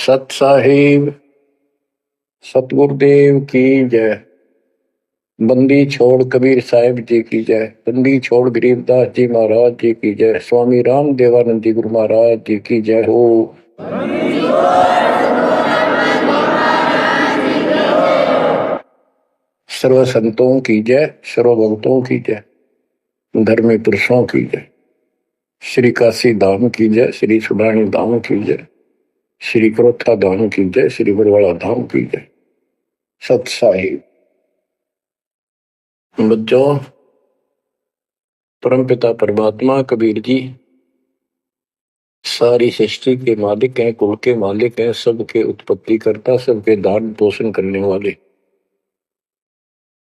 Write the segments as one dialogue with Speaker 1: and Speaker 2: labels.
Speaker 1: सत साहिब सतगुरुदेव की जय। बंदी छोड़ कबीर साहिब जी की जय। बंदी छोड़ गरीबदास जी महाराज जी की जय। स्वामी राम देवानंद जी गुरु महाराज जी की जय हो। सर्व संतों की जय, सर्व भक्तों की जय, धर्मी पुरुषों की जय। श्री काशी धाम की जय, श्री सुडानी धाम की जय, श्री क्रोथा धाम की जय, श्री बरवाड़ा धाम की जय। सत साहिब बच्चों, परमपिता परमात्मा कबीर जी सारी सृष्टि के मालिक हैं, कुल के मालिक हैं, सबके उत्पत्ति करता, सबके दान पोषण करने वाले,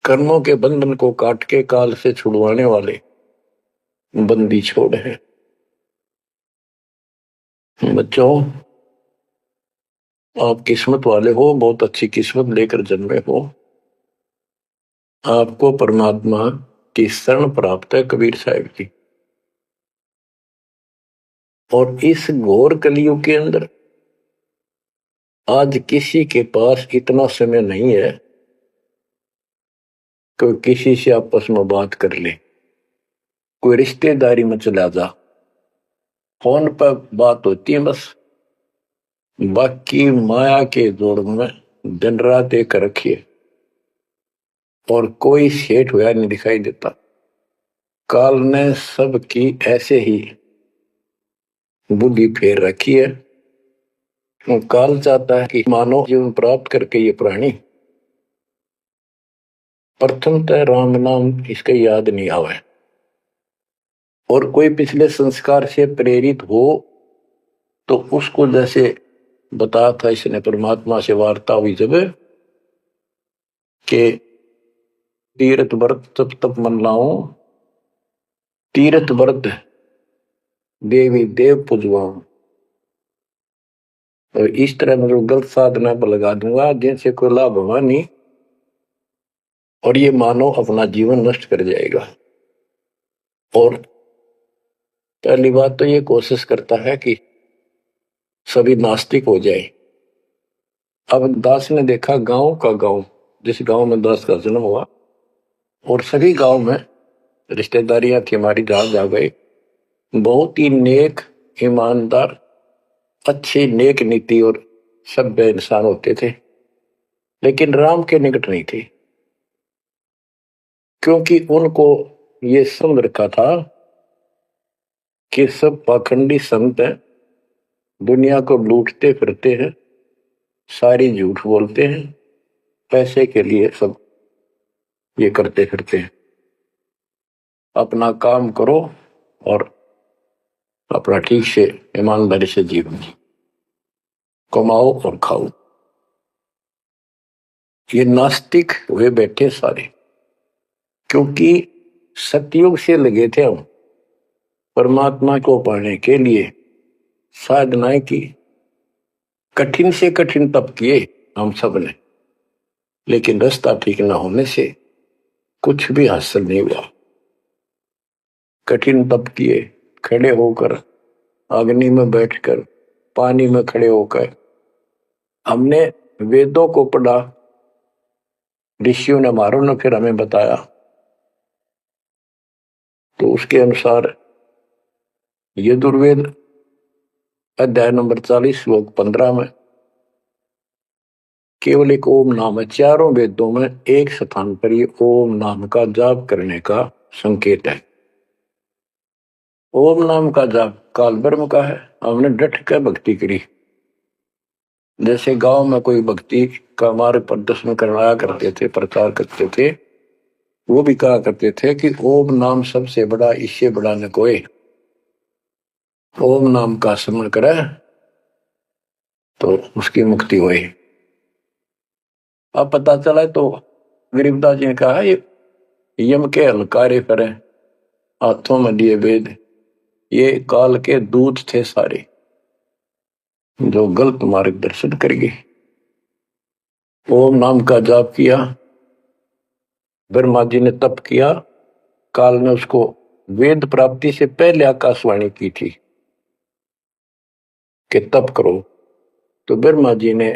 Speaker 1: कर्मों के बंधन को काट के काल से छुड़वाने वाले बंदी छोड़ है। बच्चों, आप किस्मत वाले हो, बहुत अच्छी किस्मत लेकर जन्मे हो। आपको परमात्मा की शरण प्राप्त है कबीर साहिब की। और इस घोर कलयुग के अंदर आज किसी के पास इतना समय नहीं है कि किसी से आपस में बात कर ले, कोई रिश्तेदारी में चला जा, फोन पर बात होती है बस। बाकी माया के जोड़ में दिन रात एक रखिए और कोई सेठ हुआ नहीं दिखाई देता। काल ने सबकी ऐसे ही बुद्धि फेर रखी है। काल चाहता है कि मानव जीवन प्राप्त करके ये प्राणी प्रथमतः राम नाम इसके याद नहीं आवे, और कोई पिछले संस्कार से प्रेरित हो तो उसको जैसे बताया था इसने, परमात्मा से वार्ता हुई जब के तीर्थ व्रत तप तप मन लाऊं, तीर्थ व्रत देवी देव पुजवाऊं, और इस तरह मतलब गलत साधना पर लगा दूंगा जिनसे कोई लाभ होगा नहीं, और ये मानव अपना जीवन नष्ट कर जाएगा। और पहली बात तो ये कोशिश करता है कि सभी नास्तिक हो जाए। अब दास ने देखा गांव का गांव, जिस गांव में दास का जन्म हुआ, और सभी गांव में रिश्तेदारियां थी हमारी, जहां जा गए बहुत ही नेक, ईमानदार, अच्छे, नेक नीति और सभ्य इंसान होते थे, लेकिन राम के निकट नहीं थे, क्योंकि उनको ये समझ रखा था कि सब पाखंडी संत हैं, दुनिया को लूटते फिरते हैं, सारी झूठ बोलते हैं, पैसे के लिए सब ये करते फिरते हैं। अपना काम करो और अपना ठीक से ईमानदारी से जीवन कमाओ और खाओ। ये नास्तिक हुए बैठे सारे, क्योंकि सतयुग से लगे थे हम परमात्मा को पाने के लिए, साधनाएं की, कठिन से कठिन तप किए हम सब ने, लेकिन रास्ता ठीक न होने से कुछ भी हासिल नहीं हुआ। कठिन तप किए, खड़े होकर, अग्नि में बैठकर, पानी में खड़े होकर, हमने वेदों को पढ़ा, ऋषियों ने हमारों ने फिर हमें बताया, तो उसके अनुसार यजुर्वेद अध्याय नंबर 40 श्लोक 15 में केवल एक ओम नाम है। चारों वेदों में एक स्थान पर ये ओम नाम का जाप करने का संकेत है। ओम नाम का जाप काल ब्रह्म का है। हमने डट कर भक्ति करी। जैसे गांव में कोई भक्ति का मार्ग प्रदर्शन करवाया करते थे, प्रचार करते थे, वो भी कहा करते थे कि ओम नाम सबसे बड़ा, इससे बड़ा न कोई। ओम नाम का स्मरण करे तो उसकी मुक्ति हुई। अब पता चला तो गरीबदास जी ने कहा ये यम के हलकारे करें, हाथों में लिए वेद, ये काल के दूत थे सारे जो गलत मार्गदर्शन करेंगे। ओम नाम का जाप किया, ब्रह्मा जी ने तप किया, काल ने उसको वेद प्राप्ति से पहले आकाशवाणी की थी कि तप करो, तो ब्रह्मा जी ने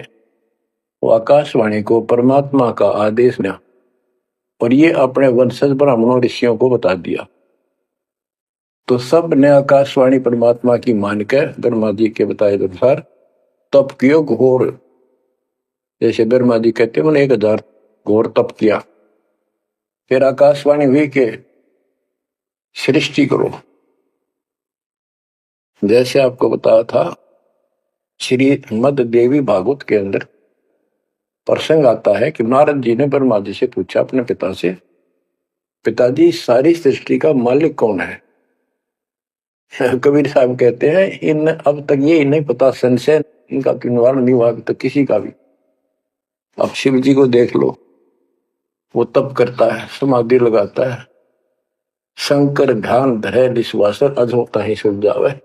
Speaker 1: वो आकाशवाणी को परमात्मा का आदेश दिया और ये अपने वंशज ब्राह्मणों ऋषियों को बता दिया। तो सब ने आकाशवाणी परमात्मा की मानकर ब्रह्मा जी के बताए अनुसार तप कियो घोर। जैसे ब्रह्मा जी कहते हैं उन्हें 1000 घोर तप किया। फिर आकाशवाणी हुई के सृष्टि करो। जैसे आपको बताया था श्री मद देवी भागवत के अंदर प्रसंग आता है कि नारद जी ने ब्रह्मा जी से पूछा अपने पिता से, पिताजी सारी सृष्टि का मालिक कौन है? कबीर साहब कहते हैं इन अब तक ये नहीं पता, संशय इनका निवारण नहीं हुआ तो किसी का भी। अब शिव जी को देख लो, वो तप करता है, समाधि लगाता है, शंकर ध्यान धरे विश्वासर अधोता ही सुल जावे।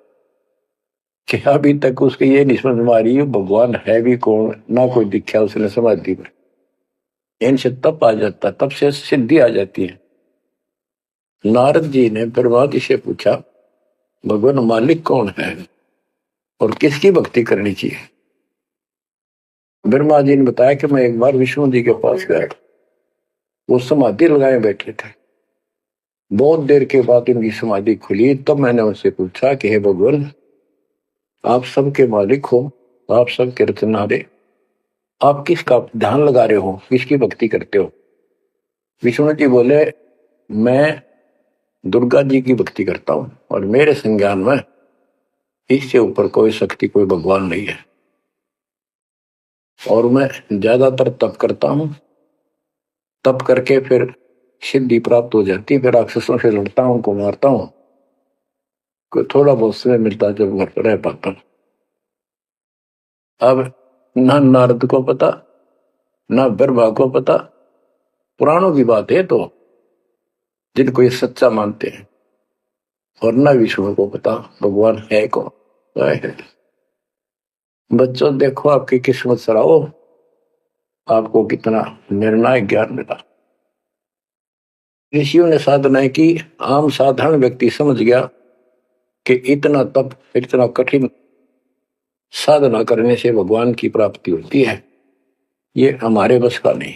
Speaker 1: कि अभी तक उसके ये नहीं समझ में आ रही भगवान है भी कौन, ना कोई दिखा उसने समाधि में। इनसे तप आ जाता, तप से सिद्धि आ जाती है। नारद जी ने ब्रह्मा जी से पूछा भगवान मालिक कौन है और किसकी भक्ति करनी चाहिए? ब्रह्मा जी ने बताया कि मैं एक बार विष्णु जी के पास गया, वो समाधि लगाए बैठे थे। बहुत देर के बाद उनकी समाधि खुली, तब मैंने उनसे पूछा कि हे भगवान आप सबके मालिक हो, आप सबके रचनारे, आप किसका ध्यान लगा रहे हो, किसकी भक्ति करते हो? विष्णु जी बोले मैं दुर्गा जी की भक्ति करता हूं और मेरे संज्ञान में इससे ऊपर कोई शक्ति, कोई भगवान नहीं है। और मैं ज्यादातर तप करता हूं, तप करके फिर सिद्धि प्राप्त हो जाती है, फिर राक्षसों से लड़ता हूं, उनको मारता हूं, कोई थोड़ा बहुत समय मिलता है जब घर पर रह पाता हूं। अब ना नारद को पता, ना ब्रह्मा को पता, पुराणों की बात है तो जिनको ये सच्चा मानते हैं, और ना विष्णु को पता भगवान है कौन। बच्चों देखो आपकी किस्मत सराहो, आपको कितना निर्णायक ज्ञान मिला। ऋषियों ने साधनाएं की, आम साधारण व्यक्ति समझ गया कि इतना तप, इतना कठिन साधना करने से भगवान की प्राप्ति होती है, ये हमारे बस का नहीं,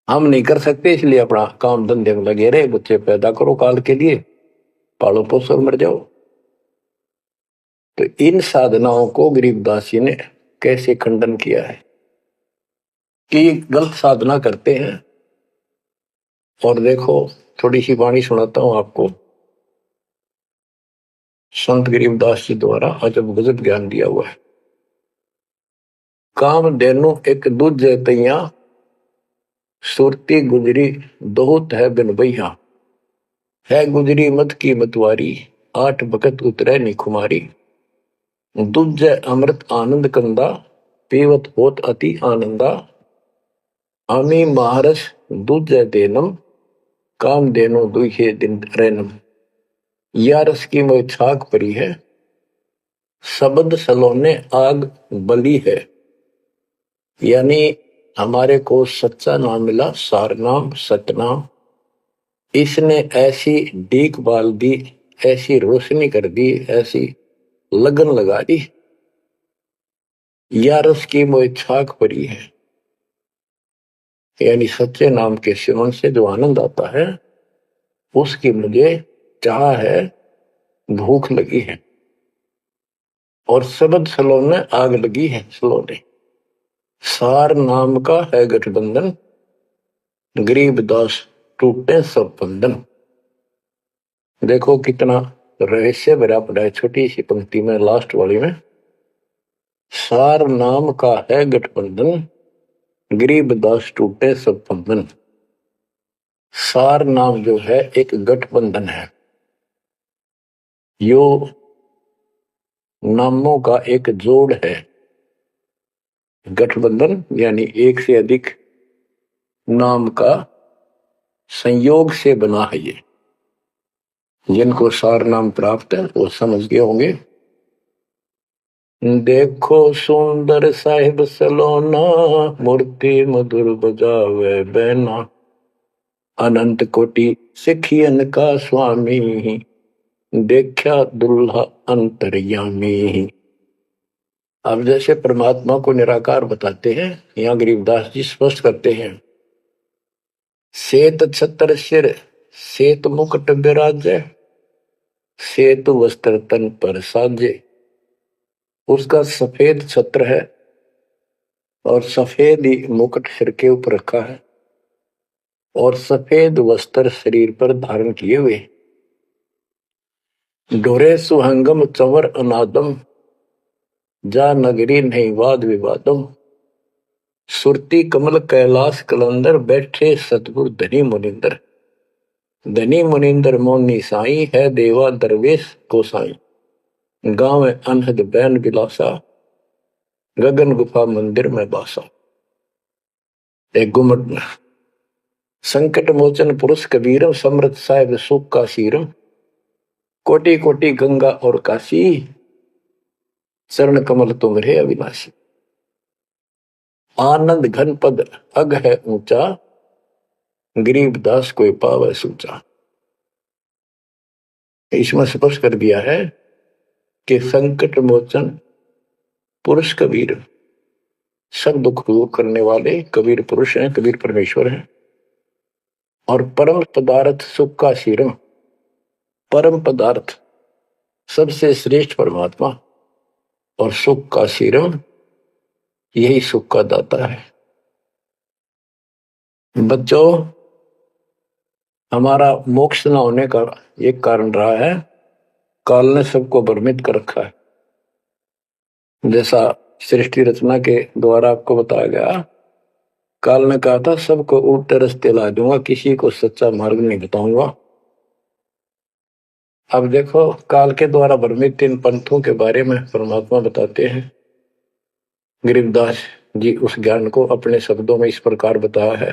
Speaker 1: हम नहीं कर सकते। इसलिए अपना काम धंधे में लगे रहे, बच्चे पैदा करो काल के लिए, पालो पोसो मर जाओ। तो इन साधनाओं को गरीबदास जी ने कैसे खंडन किया है कि गलत साधना करते हैं। और देखो थोड़ी सी वाणी सुनाता हूं आपको, संत गरीबदास जी द्वारा अजब गजब ज्ञान दिया हुआ है। काम देनु एक दूजे तैया, सुरती गुजरी दोहत है बिन भैया। है गुजरी मत की मतवारी, 8 बकत उतरे निखुमारी। दूजे अमृत आनंद कंदा, पीवत होत अति आनंदा। आमी महारस दूजे देनम, काम देनो दुहे दिन रैनम। या रस की मोह छाक परी है, शब्द सलोने आग बली है। यानी हमारे को सच्चा नाम मिला, सार नाम, सतनाम। इसने ऐसी डीक बाल दी, ऐसी रोशनी कर दी, ऐसी लगन लगा दी। या रस की मोह छाक परी है, यानी सच्चे नाम के सेवन से जो आनंद आता है उसकी मुझे चाह है, भूख लगी है। और शब्द सलोने आग लगी है, सलोने। सार नाम का है गठबंधन, गरीब दास टूटे सब बंधन। देखो कितना रहस्य भरा पड़ा है छोटी सी पंक्ति में, लास्ट वाली में। सार नाम का है गठबंधन, गरीब दास टूटे सब बंधन। सार नाम जो है एक गठबंधन है, यो नामों का एक जोड़ है। गठबंधन यानी एक से अधिक नाम का संयोग से बना है ये। जिनको सार नाम प्राप्त है वो समझ गए होंगे। देखो सुंदर साहिब सलोना, मूर्ति मधुर बजावे बैना। अनंत कोटि सिखियन का स्वामी, देखा दुल्हा अंतर्यामी। अब जैसे परमात्मा को निराकार बताते हैं, यहाँ गरीबदास जी स्पष्ट करते हैं, श्वेत छत्र सिर श्वेत मुकुट विराजे, श्वेत वस्त्र तन पर साजे। उसका सफेद छत्र है और सफेद ही मुकुट सिर के ऊपर रखा है और सफेद वस्त्र शरीर पर धारण किए हुए। डोरे सुहंगम चंवर अनादम, जा नगरी नहीं वाद विवादम। सुरती कमल कैलाश कलंदर, बैठे सतगुरु धनी मुनिंदर। धनी मुनिंदर मोनी साई, है देवा दरवेश गोसाई। गांव अनहद बैन बिलासा, गगन गुफा मंदिर में बासा। एक गुमट संकट मोचन पुरुष कबीरम, समृत साहिब सुख का सीरम। कोटि कोटि गंगा और काशी, चरण कमल तुम्हारे अविनाशी। आनंद घन पद अग है ऊंचा, गरीब दास कोई पावे सूचा। इसमें स्पष्ट कर दिया है कि संकट मोचन पुरुष कबीर, सब दुख दूर करने वाले कबीर पुरुष हैं, कबीर परमेश्वर हैं। और परम पदार्थ सुख का सीरम, परम पदार्थ सबसे श्रेष्ठ परमात्मा और सुख का सीरम, यही सुख का दाता है। बच्चों, हमारा मोक्ष न होने का एक कारण रहा है, काल ने सबको भ्रमित कर रखा है। जैसा सृष्टि रचना के द्वारा आपको बताया गया, काल ने कहा था सबको उल्टे रास्ते ला दूंगा, किसी को सच्चा मार्ग नहीं बताऊंगा। अब देखो, काल के द्वारा भ्रमित इन पंथों के बारे में परमात्मा बताते हैं। गरीबदास जी उस ज्ञान को अपने शब्दों में इस प्रकार बताया है।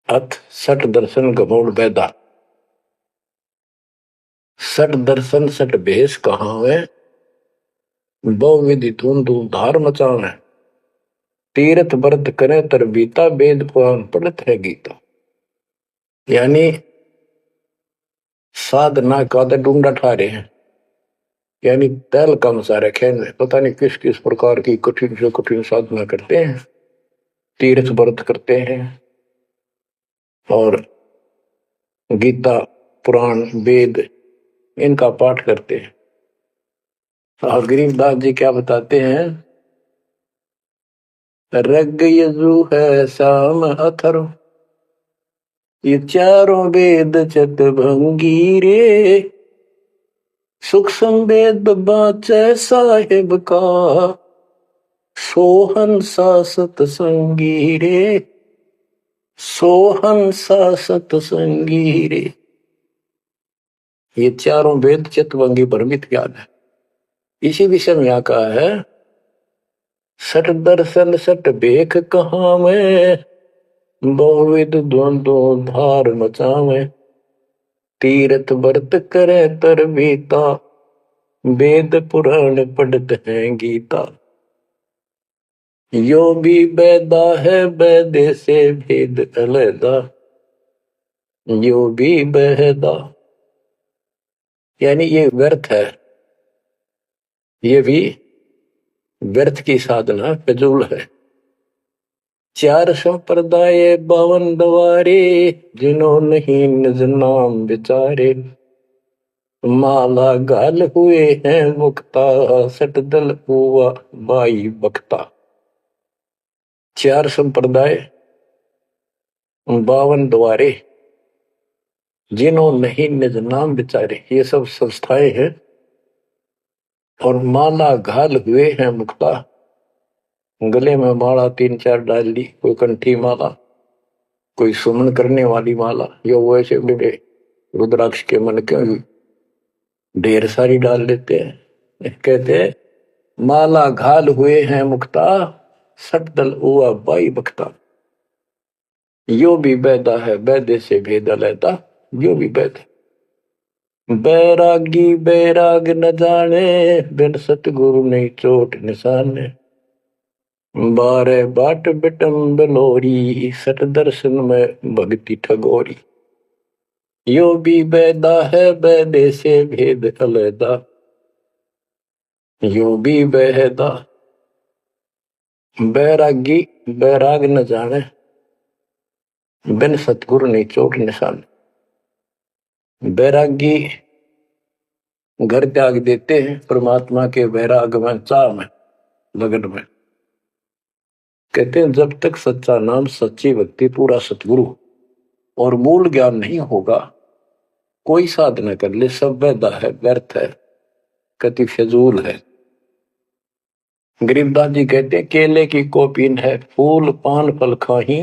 Speaker 1: अथ सठ दर्शन गमोड़ बैदा, सठ दर्शन सठ भेष कहाँ है, बहुविधि धूम धूम धार मचावे। तीर्थ व्रत करे तर बीता, वेद पुराण पढ़त है गीता। यानी साधना का ढूंढा ठा रहे हैं, यानी तैल कम सारे खेल, पता नहीं किस किस प्रकार की कठिन से कठिन साधना करते हैं, तीर्थ व्रत करते हैं और गीता पुराण वेद इनका पाठ करते हैं। और गरीबदास जी क्या बताते हैं, रग यजु है श्याम अथर्व, ये चारों वेद चतभंगी रे। सुख संवेद बाचे साहिब का, सोहन सा सतसंगी रे, सोहन सा सतसंगी रे। ये चारों वेद चितवंगी भ्रमित ज्ञान है। इसी विषय में यहाँ कहा है, सठ दर्शन सठ बेख कहाँ में, बहुविध द्वंद्व धार मचावे। तीर्थ व्रत करे तर बीता, वेद पुराण पढ़त है गीता। यो भी बैदा है बैदे से भेद अलैदा, यो भी बहदा। यानी ये व्यर्थ है, ये भी व्यर्थ की साधना फिजूल है। चार संप्रदाय 52 द्वारे, जिन्हों नहीं निज नाम विचारे। माला गाल हुए हैं मुक्ता, सट दल हुआ बाई बख्ता। चार संप्रदाय 52 द्वारे, जिन्हों नहीं निज नाम विचारे, ये सब संस्थाएं हैं। और माला घाल हुए हैं मुक्ता, गले में माला 3-4 डाल ली, कोई कंठी माला, कोई सुमन करने वाली माला, यो वैसे बड़े रुद्राक्ष के मन के ढेर सारी डाल लेते हैं। कहते हैं माला घाल हुए हैं मुक्ता, सट दल हुआ बाई बख्ता। यो भी बैदा है बैदे से भेद अलैदा, यो भी बैद। बैरागी बैराग न जाने, बिन सतगुरु नहीं चोट निशाने। बारे बाट बिटम बलोरी, सट दर्शन में भक्ति ठगोरी। यो भी बैदा है बैदे से भेद अलैदा, यो भी बेहदा बैरागी बैराग न जाने, बिन सतगुरु नहीं चोट निशान। बैरागी घर त्याग देते हैं परमात्मा के वैराग में, चाह में, लगन में। कहते हैं जब तक सच्चा नाम, सच्ची भक्ति, पूरा सतगुरु और मूल ज्ञान नहीं होगा, कोई साधना कर ले सब वैधा है, व्यर्थ है, कति फजूल है। गरीबदास जी कहते हैं केले की कोपीन है, फूल पान फल खाही,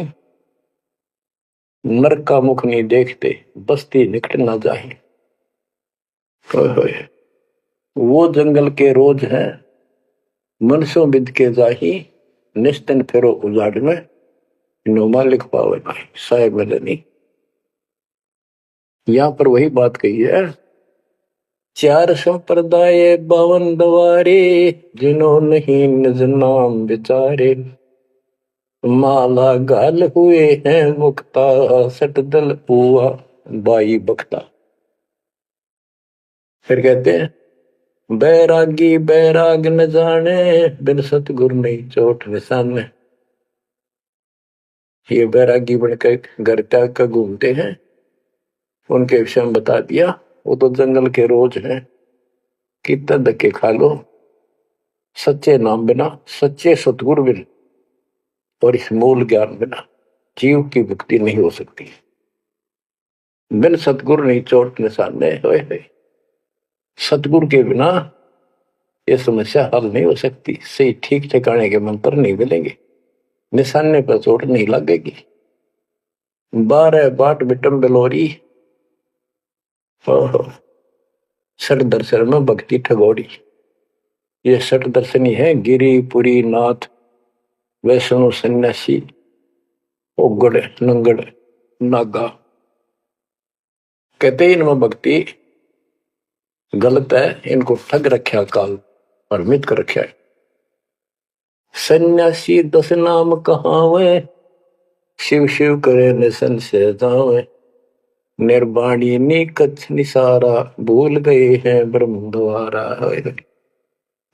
Speaker 1: नर का मुख नहीं देखते, बस्ती निकट ना जाही। वो जंगल के रोज है, मनसों बिद के जाही, निस्तन फेरो उजाड़ में, नोमा लिख पावे भाई साहेब मदनी। यहां पर वही बात कही है, चार संप्रदाय 52 दवारे, जिन्हों नहीं निज नाम विचारे, माला गाल हुए हैं मुक्ता, सट दल हुआ बाई बख्ता। फिर कहते हैं बैरागी बैराग न जाने, बिन सतगुरु नहीं चोट निशाने। ये बैरागी बनकर घर त्याग कर घूमते हैं, उनके विषय में बता दिया। वो तो जंगल के रोज हैं, कितना धक्के खा लो, सच्चे नाम बिना, सच्चे सतगुरु बिना और इस मूल ज्ञान बिना जीव की मुक्ति नहीं हो सकती। बिन सतगुरु नहीं चोट निशाने, होए सतगुरु के बिना ये समस्या हल नहीं हो सकती। सही ठीक ठिकाने के मंत्र नहीं मिलेंगे, निशाने पर चोट नहीं लगेगी। 12 बाट बिटम बिलोरी, सठ दर्शन में भक्ति ठगोड़ी। ये सठ दर्शनी है, गिरी पुरी नाथ वैष्णो सन्यासी ओगड़ नंगड़ नागा। कहते इनमें भक्ति गलत है, इनको ठग रखा काल, भ्रमित कर रखा है। सन्यासी 10 नाम कहावे, शिव शिव करे निसन से जावे, निर्वाणी नी कच्छ निसारा, भूल गए हैं ब्रह्म द्वारा।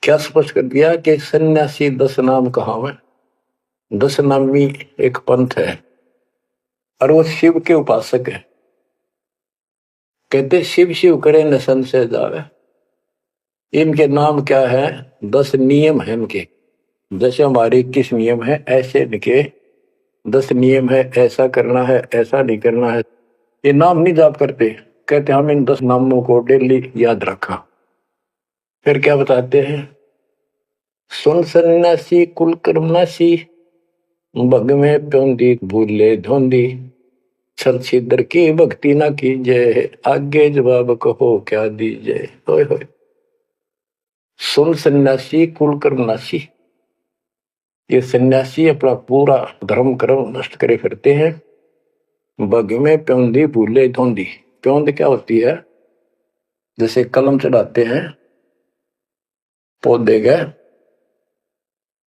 Speaker 1: क्या स्पष्ट कर दिया कि सन्यासी 10 नाम कहावे। 10 नामी एक पंथ है और वो शिव के उपासक है। कहते शिव शिव करे निसन से जावे। इनके नाम क्या है? 10 नियम है इनके। जैसे हमारे 21 नियम है, ऐसे इनके 10 नियम है, ऐसा करना है, ऐसा नहीं करना है। ये नाम नहीं जाप करते, कहते हम इन 10 नामों को डेली याद रखा। फिर क्या बताते हैं? सुन सन्यासी कुल कर्मनासी, भग में प्योंदी भूले धोंदी, छल छिद्र की भक्ति ना कीजिए, आगे जवाब कहो क्या दीजिए। होय होय। सुन सन्यासी कुल कर्मनासी, ये सन्यासी अपना पूरा धर्म कर्म नष्ट करे फिरते हैं। भग में प्योंदी भूले धोंदी। प्योंद क्या होती है? जैसे कलम चढ़ाते हैं पौधे गए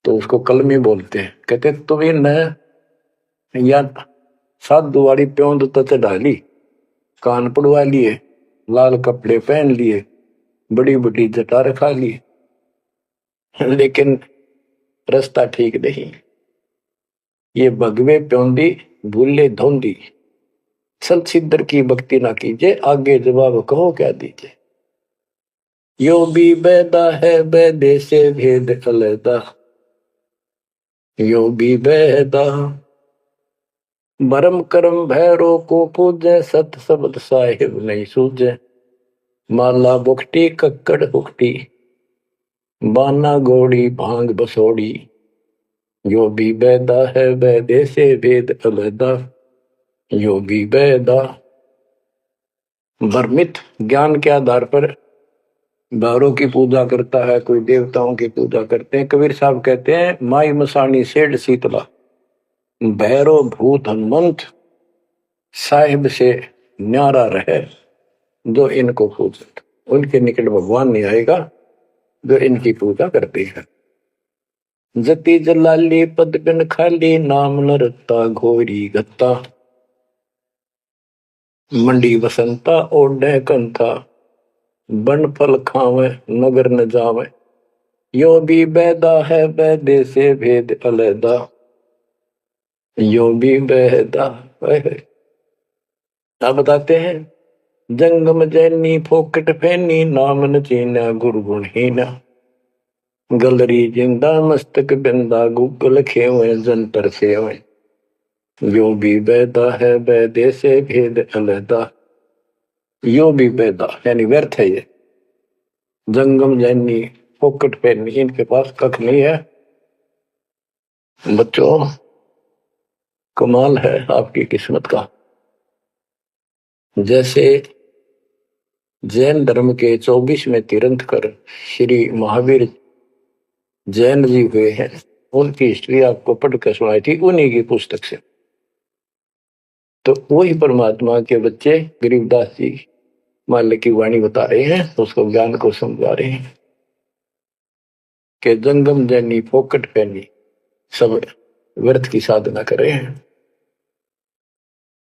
Speaker 1: तो उसको कलमी बोलते हैं। कहते तुम इन या साधु वाली प्योंद तो चढ़ा ली, कान पड़वा लिए, लाल कपड़े पहन लिए, बड़ी बड़ी जटा रखा ली, लेकिन रास्ता ठीक नहीं। ये भगवे प्योंदी भूले धोंदी, छल छिद्र की भक्ति ना कीजिए, आगे जवाब कहो क्या दीजिए। यो भी बैदा है, बैदे से भेद अलैदा, यो भी बैदा भरम कर्म भैरो को पूजे, सत शब्द साहिब नहीं सूझे, माला बुखटी कक्कड़ बुखटी, बाना घोड़ी भांग बसोड़ी, यो भी बैदा है, बैदे से भेद अलैदा, यो भी बैदा। भ्रमित ज्ञान के आधार पर भैरों की पूजा करता है, कोई देवताओं की पूजा करते हैं। कबीर साहब कहते हैं माई मसानी सेठ शीतला, भैरो भूत हनुमंत, साहिब से न्यारा रहे जो इनको पूजत। उनके निकट भगवान नहीं आएगा जो इनकी पूजा करते हैं। जति जलाली पद बिन खाली, नाम न रत्ता घोरी गत्ता, मंडी बसंता ओढ़े कंथा, बन फल खावे नगर न जावे, यो भी बैदा है बैदे से भेद अलैदा, यो भी बैदा। आप बताते हैं, जंगम जैनी फोकट फैनी नाम न चीना गुरगुण हीना, गलरी जिंदा मस्तक बिंदा गूगल खेवे जंतर सेवे, यो भी बैदा है बैदे से भेद अलैदा, यो भी बैदा यानी व्यर्थ है ये। जंगम जैनी फोकट फैनी, इनके पास कख नहीं है। बच्चों, कमाल है आपकी किस्मत का। जैसे जैन धर्म के 24वें तीर्थंकर श्री महावीर जैन जी हुए हैं, उनकी हिस्ट्री आपको पढ़कर सुनाई थी उन्हीं की पुस्तक से। तो वही परमात्मा के बच्चे गरीबदास जी माल्य की वाणी बता रहे हैं, उसको ज्ञान को समझा रहे हैं कि जंगम जैनी फोकट पैनी सब व्यर्थ की साधना कर रहे हैं।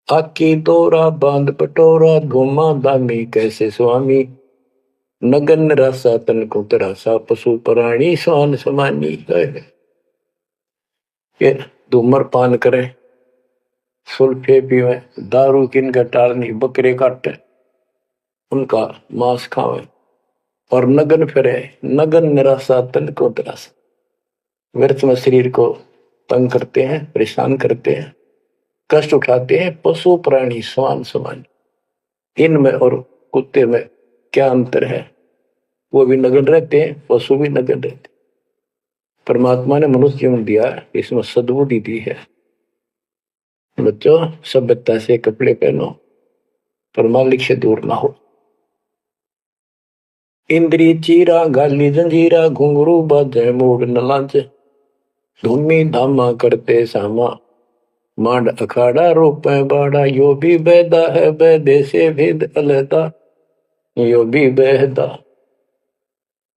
Speaker 1: आकी तोरा बांध पटोरा घुमा दामी कैसे स्वामी, नगन रासा तन को तरासा पशु प्राणी स्वान समानी। ये धूम्रपान करे, सुल्फे पीवे, दारू किन टालनी, बकरे काटे उनका मांस खावे और नगन फिरे, नगन निराशा तन को तरासा, व्यर्थ में शरीर को तंग करते हैं, परेशान करते हैं, कष्ट उठाते हैं। पशु प्राणी स्वान समान, इनमें और कुत्ते में क्या अंतर है? वो भी नगन रहते हैं, पशु भी नगन रहते हैं। परमात्मा ने मनुष्य जीवन दिया, इसमें सद्बुद्धि दी है। बच्चों, सभ्यता से कपड़े पहनो पर मालिक से दूर ना हो। इंद्री चीरा गाली जंजीरा घुंघरू बाजे मूड न लांचे, धूमी धामा करते सामा मांड अखाड़ा रोपे बाड़ा, यो भी बैदा है बैदे से भेद अलैदा, यो भी बैदा।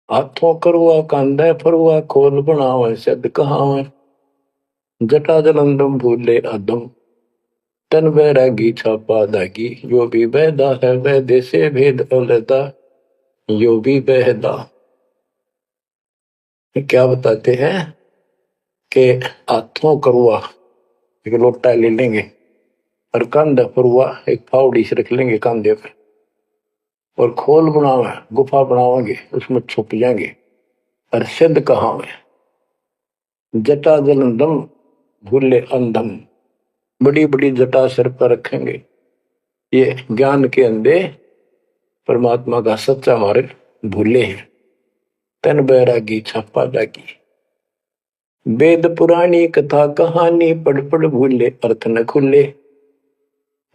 Speaker 1: हाथों करुआ कांदा फरुआ खोल बनावे सद कहावे, जटा जलंदम भूले आदम तन बैरागी छापा दागी, यो भी बैदा है बैदे से भेद अलैदा, यो भी बैदा। क्या बताते हैं कि हाथों करुआ एक लोटा ले लेंगे और कंधा फरुआ एक फावड़ी से रख लेंगे कंधे पर, और खोल बनावे गुफा बनावांगे, उसमें छुप जाएंगे। और सिद्ध कहावे जटा जलंदम भूले अंधम, बड़ी बड़ी जटा सिर पर रखेंगे। ये ज्ञान के अंधे परमात्मा का सच्चा मार्ग भूले हैं। तन बैरागी छापा दागी, वेद पुरानी कथा कहानी पढ़ पढ़ भूले अर्थ न खुले,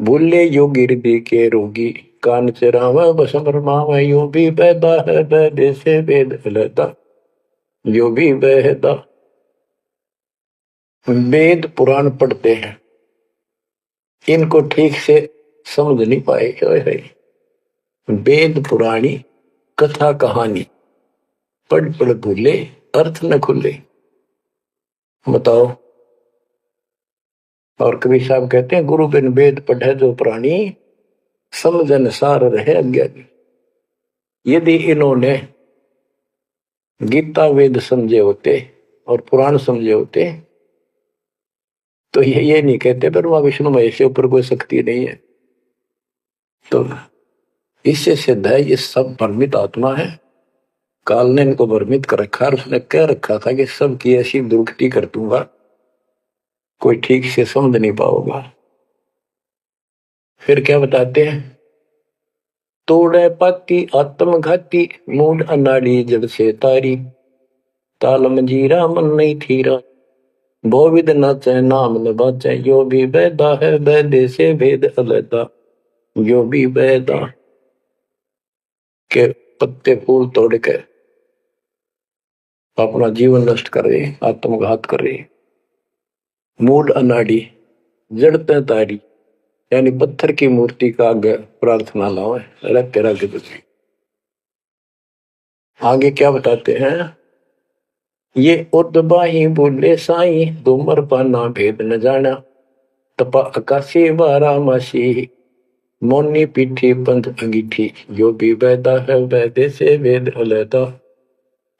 Speaker 1: भूले योगी हृदय के रोगी कान चरावा बस भरमावा, यो भी बैदा है बैदे से वेद अलैदा, यो भी बैदा। वेद पुराण पढ़ते हैं, इनको ठीक से समझ नहीं पाए। वेद पुराणी कथा कहानी पढ़ पढ़ भूले अर्थ न खुले। बताओ। और कबीर साहब कहते हैं, गुरु बिन वेद पढ़े जो प्राणी, समझन सार रहे अज्ञानी। यदि इन्होंने गीता वेद समझे होते और पुराण समझे होते तो ये नहीं कहते ब्रह्मा विष्णु महेश से ऊपर कोई शक्ति नहीं है। तो इससे सिद्ध है ये सब भ्रमित आत्मा है। काल ने इनको भ्रमित कर रखा, और उसने कह रखा था कि सबकी ऐसी दुर्गति कर दूंगा, कोई ठीक से समझ नहीं पाओगा। फिर क्या बताते हैं, तोड़े पाती आत्मघाती मूड अनाड़ी जड़ से तारी, ताल मंजीरा मन नहीं थीरा, भोविद नाचे नाम न बाचे, यो भी बैदा है बैदे से भेद अलैदा, यो भी बैदा। के पत्ते फूल तोड़ के अपना जीवन नष्ट कर रहे, आत्मघात कर रहे। मूड अनाड़ी जड़ते तारी, यानी पत्थर की मूर्ति का आगे प्रार्थना लाओ, तेरा के बच्चे। आगे क्या बताते हैं, ये उदबाही बोले साई धूमर पाना भेद न जाना, तपा आकाशी बारा मासी मोनी पीठी पंथ अंगीठी, यो भी बैदा है बैदे से वेद अलैदा,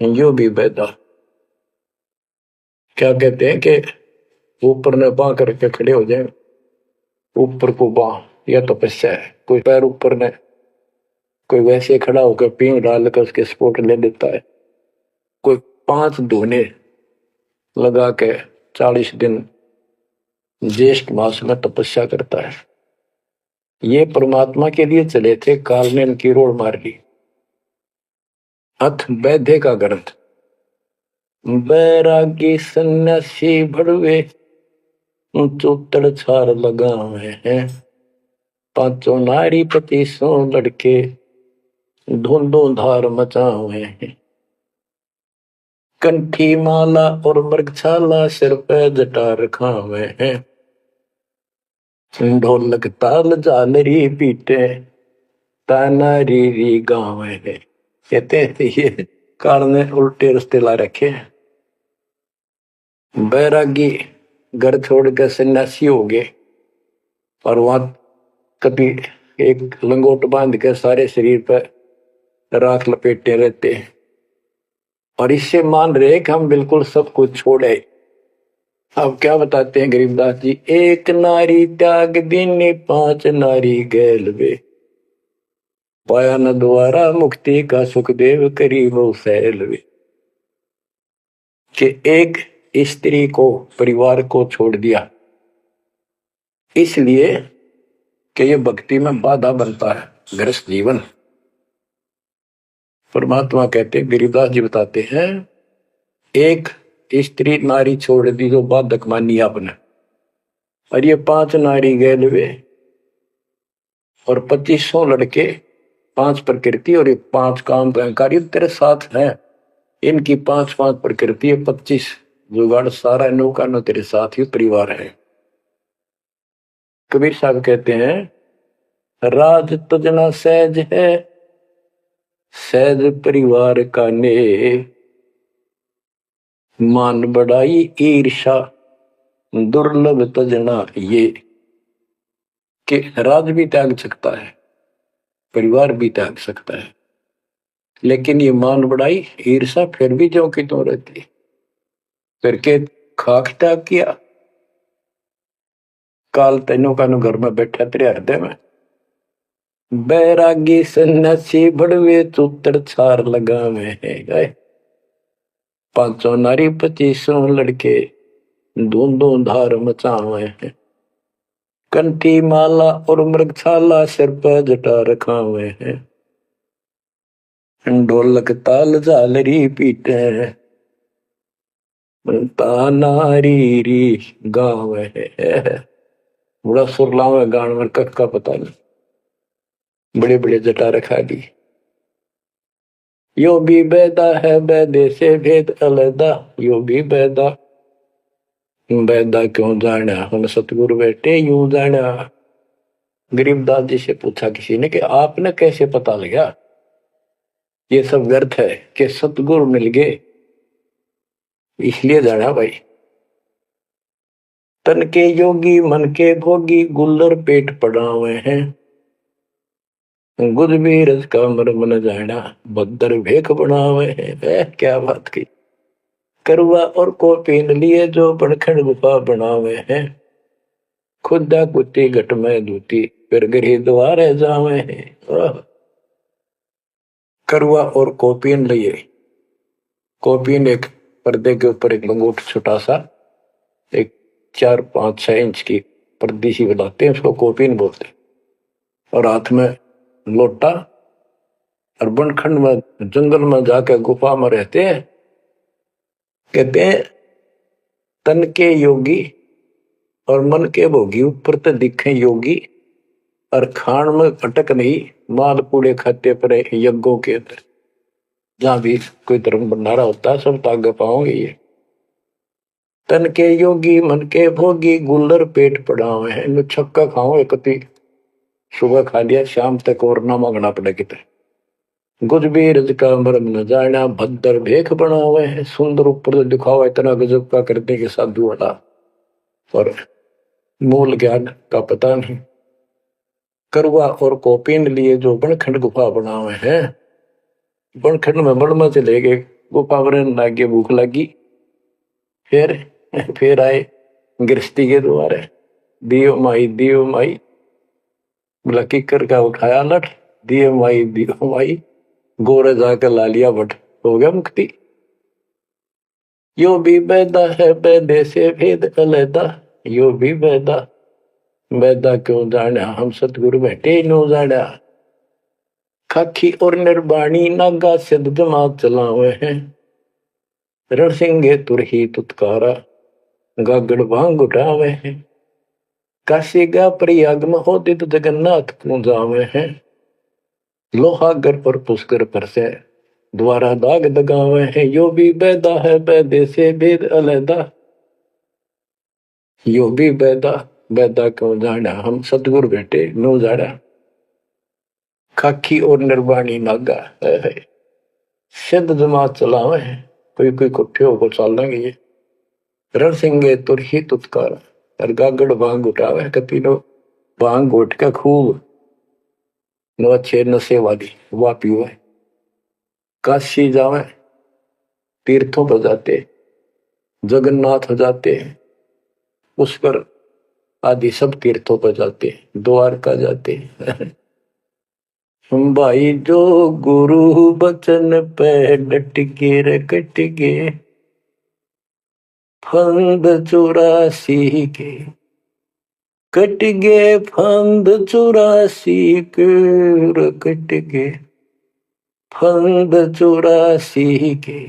Speaker 1: यो भी बैदा। क्या कहते हैं कि ऊपर ने बां करके खड़े हो जाए, ऊपर को बां, यह तपस्या है। कोई पैर ऊपर ने, कोई वैसे खड़ा होकर पींग डाल कर उसके स्पोर्ट ले लेता है, कोई 5 धोने लगा के 40 दिन ज्येष्ठ मास में तपस्या करता है। ये परमात्मा के लिए चले थे, काल ने इनकी रोड मार ली। अथ वैद्य का ग्रंथ। बैरागी सन्यासी भड़वे चौतड़ छार लगावे हैं, 5 नारी 25 लड़के धुंधो धार मचावे हैं। कंठी माला और मृगछाला सिर पे जटा रखावे हैं, ढोलक ताल झालरी पीटे ताना री गावे हैं। कहते हैं ये काल ने उल्टे रास्ते ला रखे हैं। बैरागी घर छोड़ के सन्यासी हो गए और वहां कभी एक लंगोट बांध के सारे शरीर पर राख लपेटे रहते हैं और इससे मान रहे कि हम बिल्कुल सब कुछ छोड़े। अब क्या बताते हैं गरीबदास जी, एक नारी त्याग दीनी 5 नारी गैल वे, पाया न द्वारा मुक्ति का सुखदेव करी वो सैल वे। कि एक स्त्री को, परिवार को छोड़ दिया इसलिए कि ये भक्ति में बाधा बनता है गृहस्थ जीवन। परमात्मा कहते, गरीबदास जी बताते हैं, एक स्त्री नारी छोड़ दी जो बाधक मानी आपने, और ये 5 नारी गैल वे और 2500 लड़के, 5 प्रकृति और ये 5 काम कार्य तेरे साथ है। इनकी 5-5 प्रकृति है, 25 जुगाड़, सारा नौका न तेरे साथ ही परिवार है। कबीर साहब कहते हैं, राज तुझना सहज है, सहज परिवार का ने, मान बढ़ाई ईर्षा दुर्लभ तजना ये। कि राज भी त्याग सकता है, परिवार भी त्याग सकता है, लेकिन ये मान बढ़ाई ईर्षा फिर भी जो कि तो रहती। फिर के खाक त्याग किया, काल तेनों का घर में बैठा तेरे हृदय में। बैरागी सन्यासी भड़वे चौतड़ छार लगावे हैं, गए 5 नारी 25 लड़के धुंधो धार मचावे हैं। कंठी माला और मृगछाला सिर पर जटा रखावे हैं, ढोलक ताल झालरी पीटे तानारी री गावे है। बड़ा सुरलावे गान में कख का पता नहीं, बड़े बड़े जटा रखा दी। यो भी बैदा है, बैदे से भेद अलदा, यो भी बैदा, बैदा क्यों जाना हम सतगुरु बैठे यूं जाना। गरीबदास जी से पूछा किसी ने कि आपने कैसे पता लगा ये सब व्यर्थ है, कि सतगुरु मिल गए इसलिए जाना भाई। तन के योगी मन के भोगी गुल्लर पेट पड़ावे हैं, गुज भी रस का मर्म न जाना भद्दर भेख बनावे हैं। क्या बात की। करुआ और को पीन लिए जो बनखंड गुफा बनावे हैं, खुदा कुत्ती घट में दूती फिर गृह द्वारे जावे हैं। करुआ और कोपीन लिए, कोपीन एक पर्दे के ऊपर एक लंगोट छोटा सा, एक 4-5-6 इंच की पर्दी सी बनाते हैं, उसको कोपीन बोलते हैं, और हाथ में लोटा, और बनखंड में जंगल में जाकर गुफा में रहते हैं। कहते हैं तन के योगी और मन के भोगी ऊपर तो दिखे योगी, और खान में अटक नहीं, माल पूड़े खाते पर यज्ञों के अंदर जहां भी कोई धर्म भंडारा होता है सब तागे पाओगे। ये तन के योगी मन के भोगी गुल्लर पेट पड़ावे हैं, इनमें छक्का खाओ एक सुबह खा लिया शाम तक और ना मांगना पड़े कितने। गुज भी रज का मरम न जाना भद्दर भेख बनावे हैं, सुंदर ऊपर से दिखावा इतना गजब का करने के साधु वाला, और मूल ज्ञान का पता नहीं। करुआ और कोपीन लिए जो बनखंड गुफा बनावे हैं, बनखंड में बड़ में चले गए, गुफा में रहने लग गए, भूख लगी। फिर आए गृहस्थी के द्वारे, दियो माई बोला किकर का उठाया लठ, दियो माई गोरे जाकर ला लिया बट, हो गया मुक्ति। यो भी बैदा है बैदे से भेद अलैदा, यो भी बैदा बैदा क्यों जाना, हम सतगुरु बैठे नो जाना। खाखी और निर्बाणी नागा सिद्ध जमात चलावे हैं, रण सिंगे तुरही तुतकारा गागड़ भांग उठावे हैं। काशी गा प्रयाग महोदित जगन्नाथ पूजावे हैं, लोहागर पर पुष्कर पर से द्वारा दाग दगावे हैं। यो भी बैदा है बैदे से भेद अलैदा, यो भी बैदा बैदा क्यों जाना, हम सतगुरु बेटे नो जाना। खाकी और निर्वाणी नागा है सिद्ध जमात चलावे हैं, कोई कोई कुट्ठे होकर चल लेंगे ये। रण सिंगे तुर ही तुतकार, और गागड़ भांग उठावे, कतीनो भांग उठ के खूब नो अच्छे नशे वाली वह पीवे। काशी जावे, तीर्थों पर जाते, जगन्नाथ जाते, पुष्कर आदि सब तीर्थों पर जाते, द्वारका जाते। भाई जो गुरु बचन पे डट गे रे कट गे, फंद 84 के कट गे, फंद 84 के कट गे, फंद 84 के।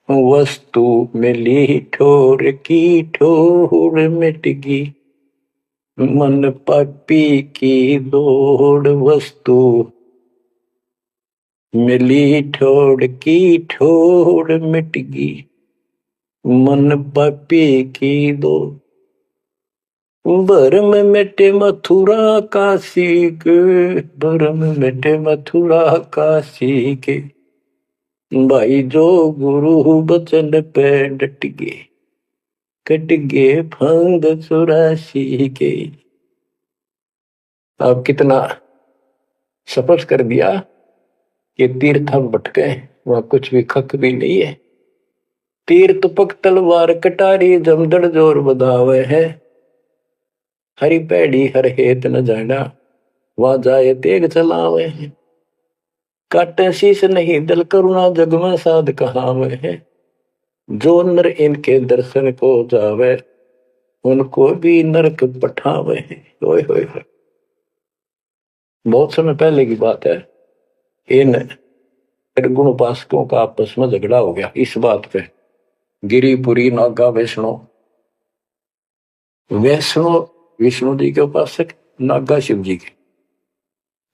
Speaker 1: वस्तु मिली ठोर की ठोर मिट गई, मन पापी की दौड़। वस्तु मिली ठोर की ठोर मिट गई, मन पापी की दौड़। भरम मिटे मथुरा काशी के, भरम मिटे मथुरा काशी के। भाई जो गुरु बचन पे डट गए, कट गए फंद 84 के। अब कितना स्पष्ट कर दिया कि तीर्थ हम भटके, वहां कुछ भी खक भी नहीं है। तीर्थ पक तलवार कटारी जमदड़ जोर बधावे है, हरी पैड़ी हर हेत न जाना, वहां जाए तेग चलावे है। काटे शीश नहीं दल करुणा जग में साध कहावे है, जो नर इनके दर्शन को जावे, उनको भी नरक पठावे है। ओए होए होए, बहुत समय पहले की बात है। इन निर्गुण उपासकों का आपस में झगड़ा हो गया इस बात पे। गिरिपुरी नागा वैष्णो, वैष्णो विष्णु जी के उपासक, नागा शिव जी के।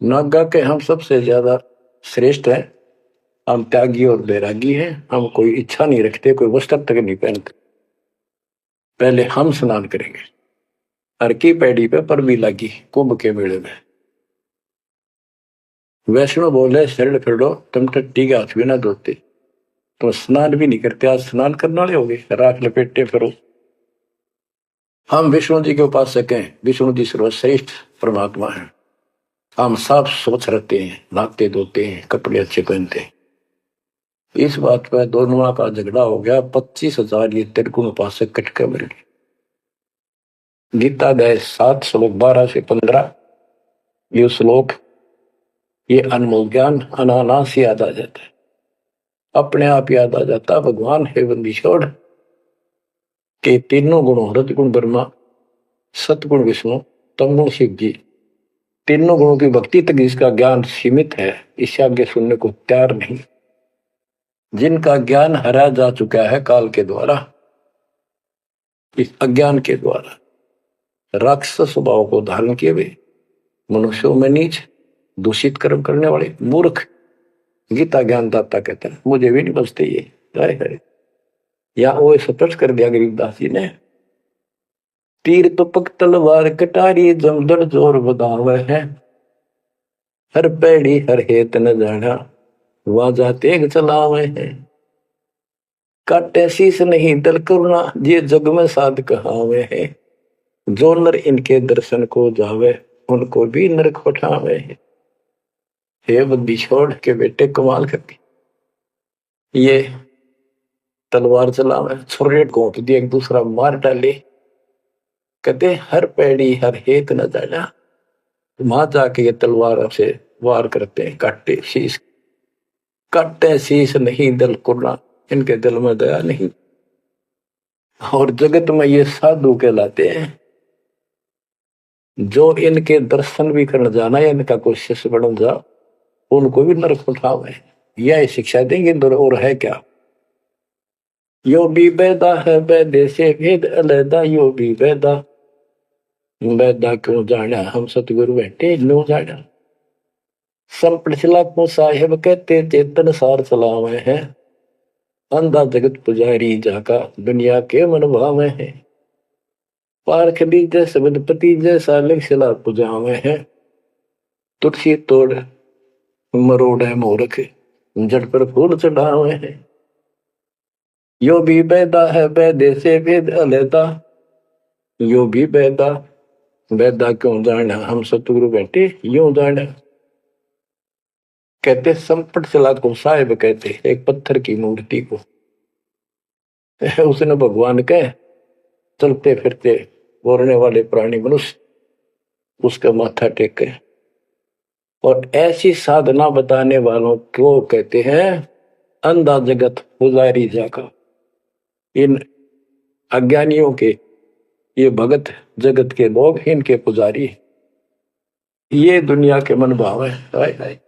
Speaker 1: नागा के हम सबसे ज्यादा श्रेष्ठ हैं, हम त्यागी और बैरागी हैं, हम कोई इच्छा नहीं रखते, कोई वस्त्र तक नहीं पहनते। पहले हम स्नान करेंगे, हर की पैड़ी पे पर भी लगी कुंभ के मेले में। वैष्णो बोले शरण फिरो, तुम टट्टी के हाथ भी ना धोते, तुम स्नान भी नहीं करते, आज स्नान करने वाले हो गए, राख लपेटे फिरो। हम विष्णु जी के उपासक हैं, विष्णु जी सर्वश्रेष्ठ परमात्मा है। हम साफ स्वच्छ रहते हैं, नहाते धोते हैं, कपड़े अच्छे पहनते हैं। इस बात पर दोनों का झगड़ा हो गया। 25,000 ये त्रिगुण उपासक कटके मर गए। गीता अध्याय 7 श्लोक 12 से 15 ये श्लोक, ये अनमोल ज्ञान अनायास याद आ जाता है, अपने आप याद आ जाता। भगवान है बंदी छोड़ के तीनों गुणों, रजगुण ब्रह्मा, सतगुण विष्णु, तमगुण शिव जी, तीनों गुणों की भक्ति तक जिसका ज्ञान सीमित है, इससे आगे सुनने को तैयार नहीं। जिनका ज्ञान हरा जा चुका है काल के द्वारा, इस अज्ञान के द्वारा, राक्षस स्वभाव को धारण किए हुए, मनुष्यों में नीच, दूषित कर्म करने वाले मूर्ख, गीता ज्ञानदाता कहते हैं मुझे भी नहीं बचते ये। या वो स्पष्ट कर दिया गरीबदास जी ने, तीर तो पक तलवार कटारी जमदड़ जोर बधावे है, हर पैड़ी हर हेत न जाना, वहां जाते चलावे है। काटे शीस नहीं दल करुणा, ये जग में साध कहावे है, जो नर इनके दर्शन को जावे, उनको भी नरक उठावे है। हे बुद्धि छोड़ के बेटे कमाल करके ये तलवार चलावे, छुरे घोंट दिए, एक दूसरा मार डाले। कहते हर पैड़ी हर हेत न जाना। वहां जाके ये तलवार से वार करते हैं, काटे शीश, काटे शीश नहीं दिल कुर्रा, इनके दिल में दया नहीं। और जगत में ये साधु कहलाते हैं, जो इनके दर्शन भी करने जाना या इनका कोई शिष्य बन जा, उनको भी नरक उठावे। यह शिक्षा देंगे और है क्या। यो भी वेदा है वेदे से भेद अलैदा, यो भी वेदा, वेदा क्यों जाना हम सतगुरु बैठे लो जाना। संपट चला को साहेब कहते चेतन सार चलावे हैं, अंधा जगत पुजारी जाका दुनिया के मन भावे हैं। पारख दीजे सबदपति जैसा लिखला पुजावे हैं, तुलसी तोड़ मरोड़ है मोरख, जड़ पर फूल चढ़ावे हैं। यो भी वेदा है वेदे से भेद अलैदा, यो भी वेदा, वेदा क्यों जाना हम सतगुरु बैठे यूं जाना। कहते संपट चला को साहेब कहते एक पत्थर की मूर्ति को, उसने भगवान के चलते फिरते बोलने वाले प्राणी मनुष्य उसका माथा टेके। और ऐसी साधना बताने वालों को कहते हैं अंधा जगत पुजारी जाका। इन अज्ञानियों के, ये भगत जगत के लोग इनके पुजारी, ये दुनिया के मन भाव है। हाय हाय,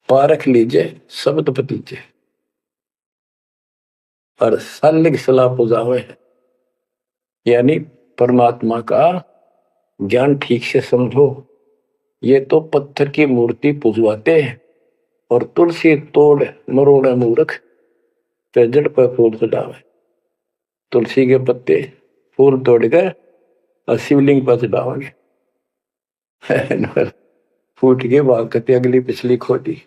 Speaker 1: पारख लीजिए शब्द पतीजे और सालिक सलाह पुजावे, यानी परमात्मा का ज्ञान ठीक से समझो। ये तो पत्थर की मूर्ति पुजवाते हैं और तुलसी तोड़ मरोड़ा मूर्ख, जड़ पर फूल चढ़ावे। तुलसी के पत्ते फूल तोड़कर और शिवलिंग पर चढ़ावांगे, फूट के भाग करते अगली पिछली खोटी।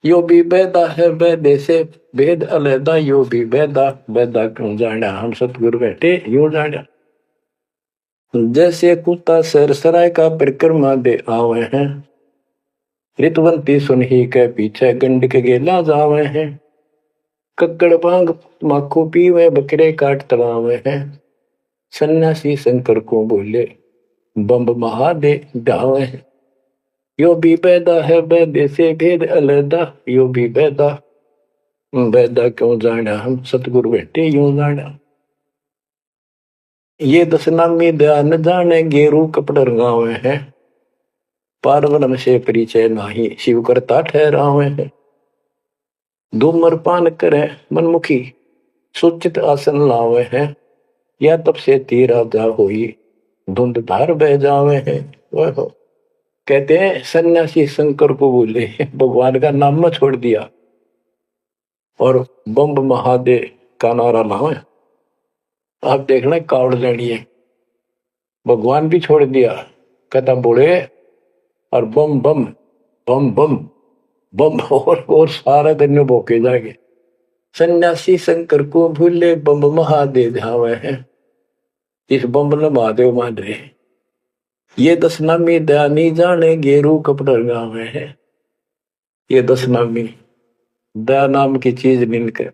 Speaker 1: यो भी वेदा है वेदे से भेद अलैदा, यो भी वेदा, वेदा क्यों जाना हम सतगुरु बैठे यूं जाना। जैसे कुत्ता सरसराय का परिक्रमा दे आवे हैं, ऋतवंती सुनही के पीछे गंड के गेला जावे हैं। कक्कड़ भांग माखो पीवे बकरे काट तलावे हैं, सन्यासी शंकर को बोले बम्ब महादे डावे हैं। यो भी वेदा है वेदे से भेद अलैदा, यो भी वेदा, वेदा क्यों जाना हम सतगुरु बैठे यूं जाना। ये दशनामी ध्यान जाने गेरू कपड़ रंगावे हैं, पार्वनम से परिचय नाही शिव करता ठहरावे हैं। धूम्रपान करे मनमुखी सुचित आसन लावे हैं, या तब से तीरा जा होई धुंध धार बह जावे हैं। वह कहते हैं सन्यासी शंकर को बोले भगवान का नाम में छोड़ दिया और बम्ब महादेव का नारा लावे। आप देखना कावड़ लेनी है, भगवान भी छोड़ दिया, कहता बोले और बम बम बम बम बम और सारा दिन भोके जाएंगे। सन्यासी शंकर को भूले बम महादेव धावे हैं, इस बम ने महादेव मान रहे। ये दशनामी दयानी जाने गेरू कपड़ा गावे हैं, ये दशनामी दया नाम की चीज मिलकर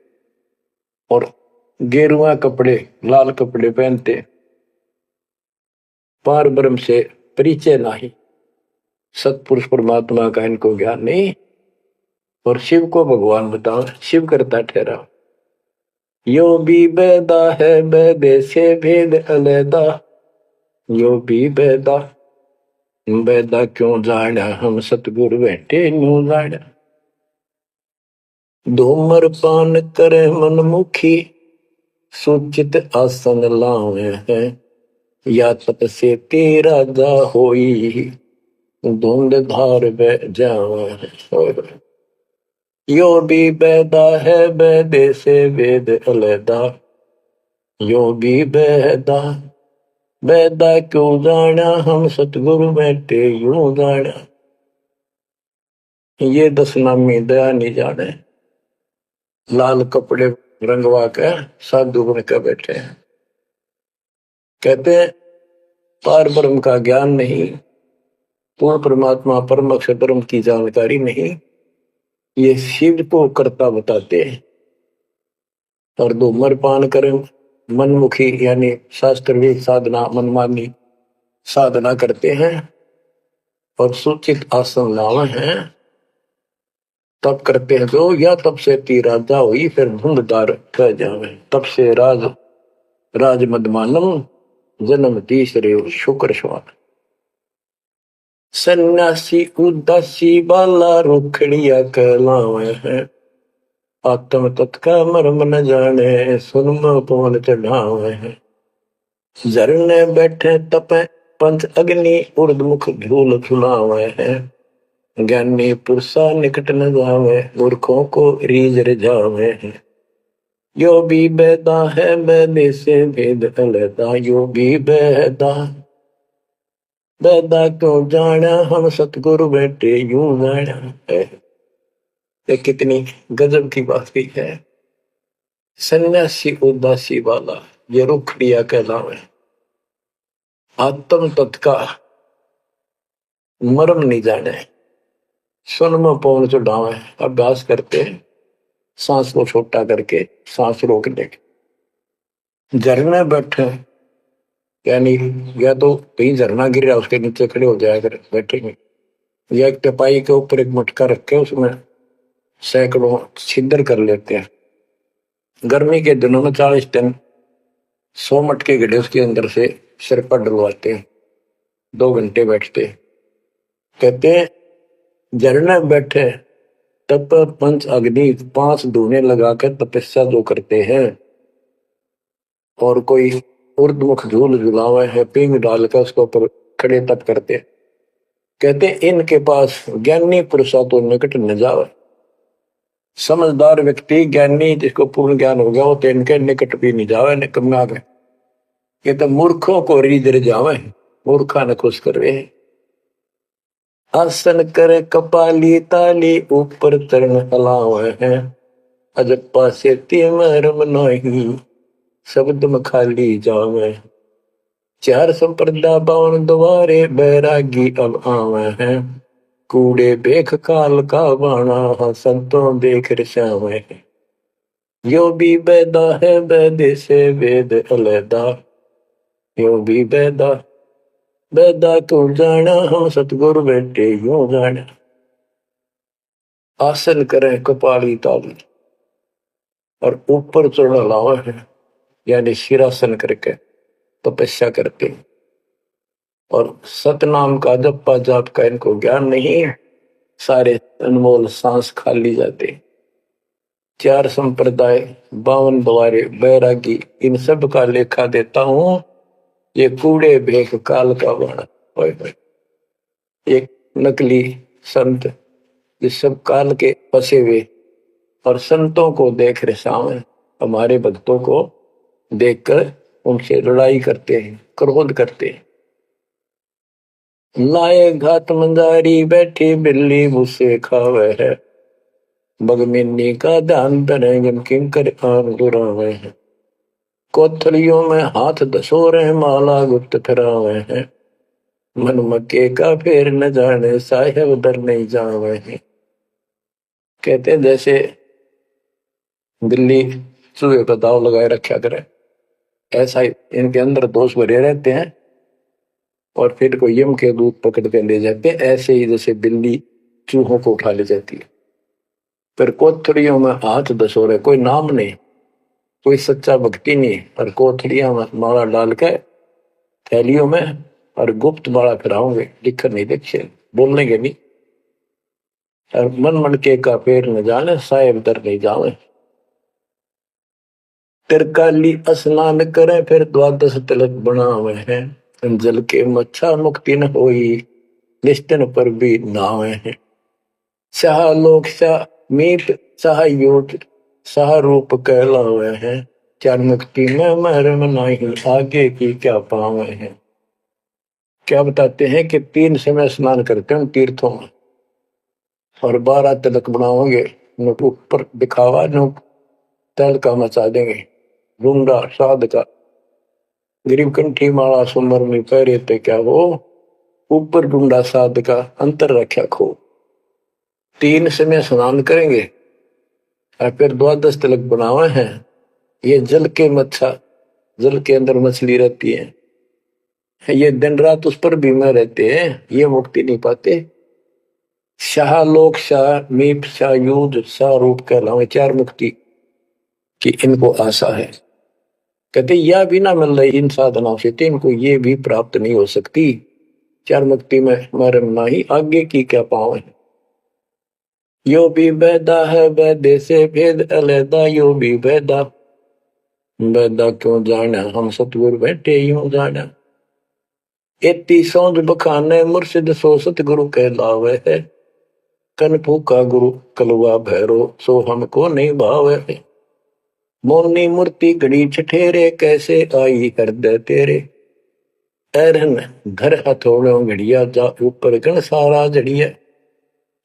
Speaker 1: और गेरुआ कपड़े लाल कपड़े पहनते, पार ब्रह्म से परिचय नहीं, सतपुरुष परमात्मा का इनको ज्ञान नहीं, और शिव को भगवान बताओ शिव करता ठहरा। यो भी वेदा है वेदे से भेद अलैदा, यो भी वेदा, वेदा क्यों जाना हम सतगुरु बैठे न्यू जाना। धूम्रपान करे मनमुखी सुचित आसन लावे हैं, या तप से तेरा जा होई धुंध धार बह जावे। यो भी वेदा है वेदे से वेद अलैदा, यो भी वेदा, वेदा क्यों जाना हम सतगुरु बैठे यूं जाना। ये दशनामी दया नहीं जाने, लाल कपड़े रंगवा के साधु बन के बैठे हैं। कहते हैं पार ब्रह्म का ज्ञान नहीं, पूर्ण परमात्मा परम अक्षर ब्रह्म की जानकारी नहीं, ये शिव को कर्ता बताते हैं। और धूम्रपान करें मनमुखी यानी शास्त्र साधना मनमानी साधना करते हैं और सूचित आसन लावे हैं तब करते हैं जो या तब से ती राजा हुई फिर धुंधदार कह जावे तब से राज मदमानम जन्म तीसरे शुक्र स्वान सन्यासी उदासी बाला रोखड़िया कहलावे हैं आत्म तत्का मर्म न जाने सुनम पवन चढ़ावे हैं झरने बैठे तपे पंच अग्नि उर्दमुख धूल झुलावे हैं ज्ञानी पुरुषा निकट न जावे मूर्खों को रीझ रिझावे हैं यो भी बेदा है बेदे से भेद अलहदा यो भी बेदा बेदा क्यों जाना हम सतगुरु बैठे यूं जाना है। ये कितनी गजब की बात की है। सन्यासी उदासी वाला ये रुखड़िया कहलावे आत्म तत्का मर्म नहीं जाने सुन में पवन चढ़ावे अभ्यास करते सांस को छोटा करके सांस रोकने झरने बैठे यानी या तो कहीं झरना गिर रहा है उसके नीचे खड़े हो जाया कर बैठेंगे या एक टपाई के ऊपर एक मटका रख के उसमें सैकड़ों छिद्र कर लेते हैं। गर्मी के दिनों में 40 दिन 100 मटके गड्ढे उसके अंदर से सिर पर डलवाते हैं 2 घंटे बैठते कहते हैं झरने बैठे तप पंच अग्नि 5 धुएं लगाकर तपस्या जो करते हैं और कोई उर्दमुख झूल झुलावा है पिंग डालकर उसके ऊपर खड़े तप करते कहते इनके पास ज्ञानी पुरुषा तो निकट न जावे समझदार व्यक्ति ज्ञानी जिसको पूर्ण ज्ञान हो गया वो तो इनके निकट भी नहीं जावे निकम्मा गए ये तो मूर्खों को रीझ जावे मूर्खा न खुश करवे आसन करे कपाली ताली ऊपर चरण हलावे हैं अजब पासे तीमरम नहीं शब्द में खाली जावे 4 संप्रदा 52 द्वारे बैरागी अब आवे हैं कूड़े बेख काल का बाणा संतों देख रसावे हैं यो भी बेदा है बेदे से वेद अलहदा यो भी बेदा बेदा क्यों जाना हम सतगुरु बैठे यूं जाना। आसन करें कपाली ताली और ऊपर चढ़ा लावा है यानी शिरासन करके तपस्या करके और सतनाम का जप्पा जाप का इनको ज्ञान नहीं है सारे अनमोल सांस खाली जाते 4 संप्रदाय 52 द्वारे बैरागी इन सब का लेखा देता हूं ये कूड़े भेख काल का बाणा एक नकली संत जिस सब काल के फंसे हुए और संतों को देख रहे सामने हमारे भक्तों को देखकर उनसे लड़ाई करते हैं क्रोध करते हैं लाए घात मंदारी बैठी बिल्ली भूसे खावे है बगमिनी का ध्यान धरे किंकर आन दुरावे हैं कोथलियों में हाथ दसोरे माला गुप्त फिरावे हैं मन मक्के का फेर न जाने साहेब दर नहीं जावे हैं। कहते जैसे बिल्ली चूहे का दाव लगाए रखा करे ऐसा ही इनके अंदर दोष भरे रहते हैं और फिर को यम के दूध पकड़ के ले जाते हैं ऐसे ही जैसे बिल्ली चूहों को उठा ले जाती है। फिर कोथड़ियों में हाथ दसोरे कोई नाम नहीं कोई सच्चा भक्ति नहीं पर कोथड़ियां में माला डाल के थैलियों में और गुप्त माला फिराओगे लिखकर नहीं देखे बोलेंगे नहीं और मन मन के का पैर न जाने साहेब दर नहीं जावे तिरकाली स्नान करें फिर 12 तिलक बनावे हैं जल के मच्छा मुक्ति न होई निष्ठन पर भी नावे हैं शाह लोक शाह मीत शाह योग शाह रूप कहलावे हैं 4 मुक्ति में मरम नहीं आगे की क्या पावे हैं। क्या बताते हैं कि 3 समय स्नान करते हैं तीर्थों में और 12 तिलक बनाओगे नोट ऊपर दिखावा नोट तल का मचा देंगे गुंडा साध का गरीब कंठी माला सुमर में पैरे ते क्या वो ऊपर गुंडा साध का अंतर रख्या खो 3 समय स्नान करेंगे और फिर द्वादश तिलक बनावे हैं। ये जल के मच्छा, जल के अंदर मछली रहती है, ये दिन रात उस पर बीमार रहते हैं, ये मुक्ति नहीं पाते। शाह लोक शाह मीप शाह युद्ध शाह रूप कहलावे 4 मुक्ति की इनको आशा है। कहते यह भी ना मिल रही इन साधनाओं से, इनको ये भी प्राप्त नहीं हो सकती। 4 मुक्ति में मरम नाही, आगे की क्या पावे। यो भी बैदा है बैदे से भेद अलैदा, यो भी बैदा बैदा क्यों जाना, हम सतगुरु बैठे यूं जाना। एती सौंद बखाने मुर्शिद सो सतगुरु कहलावे है, कन फूका गुरु कलवा भैरो सो हमको नहीं भावे है। मोनी मूर्ति घड़ी ठठेरे, कैसे आई हृदय तेरे, ऐरन घर हथौड़ों घड़िया जा ऊपर गण सारा जड़िया।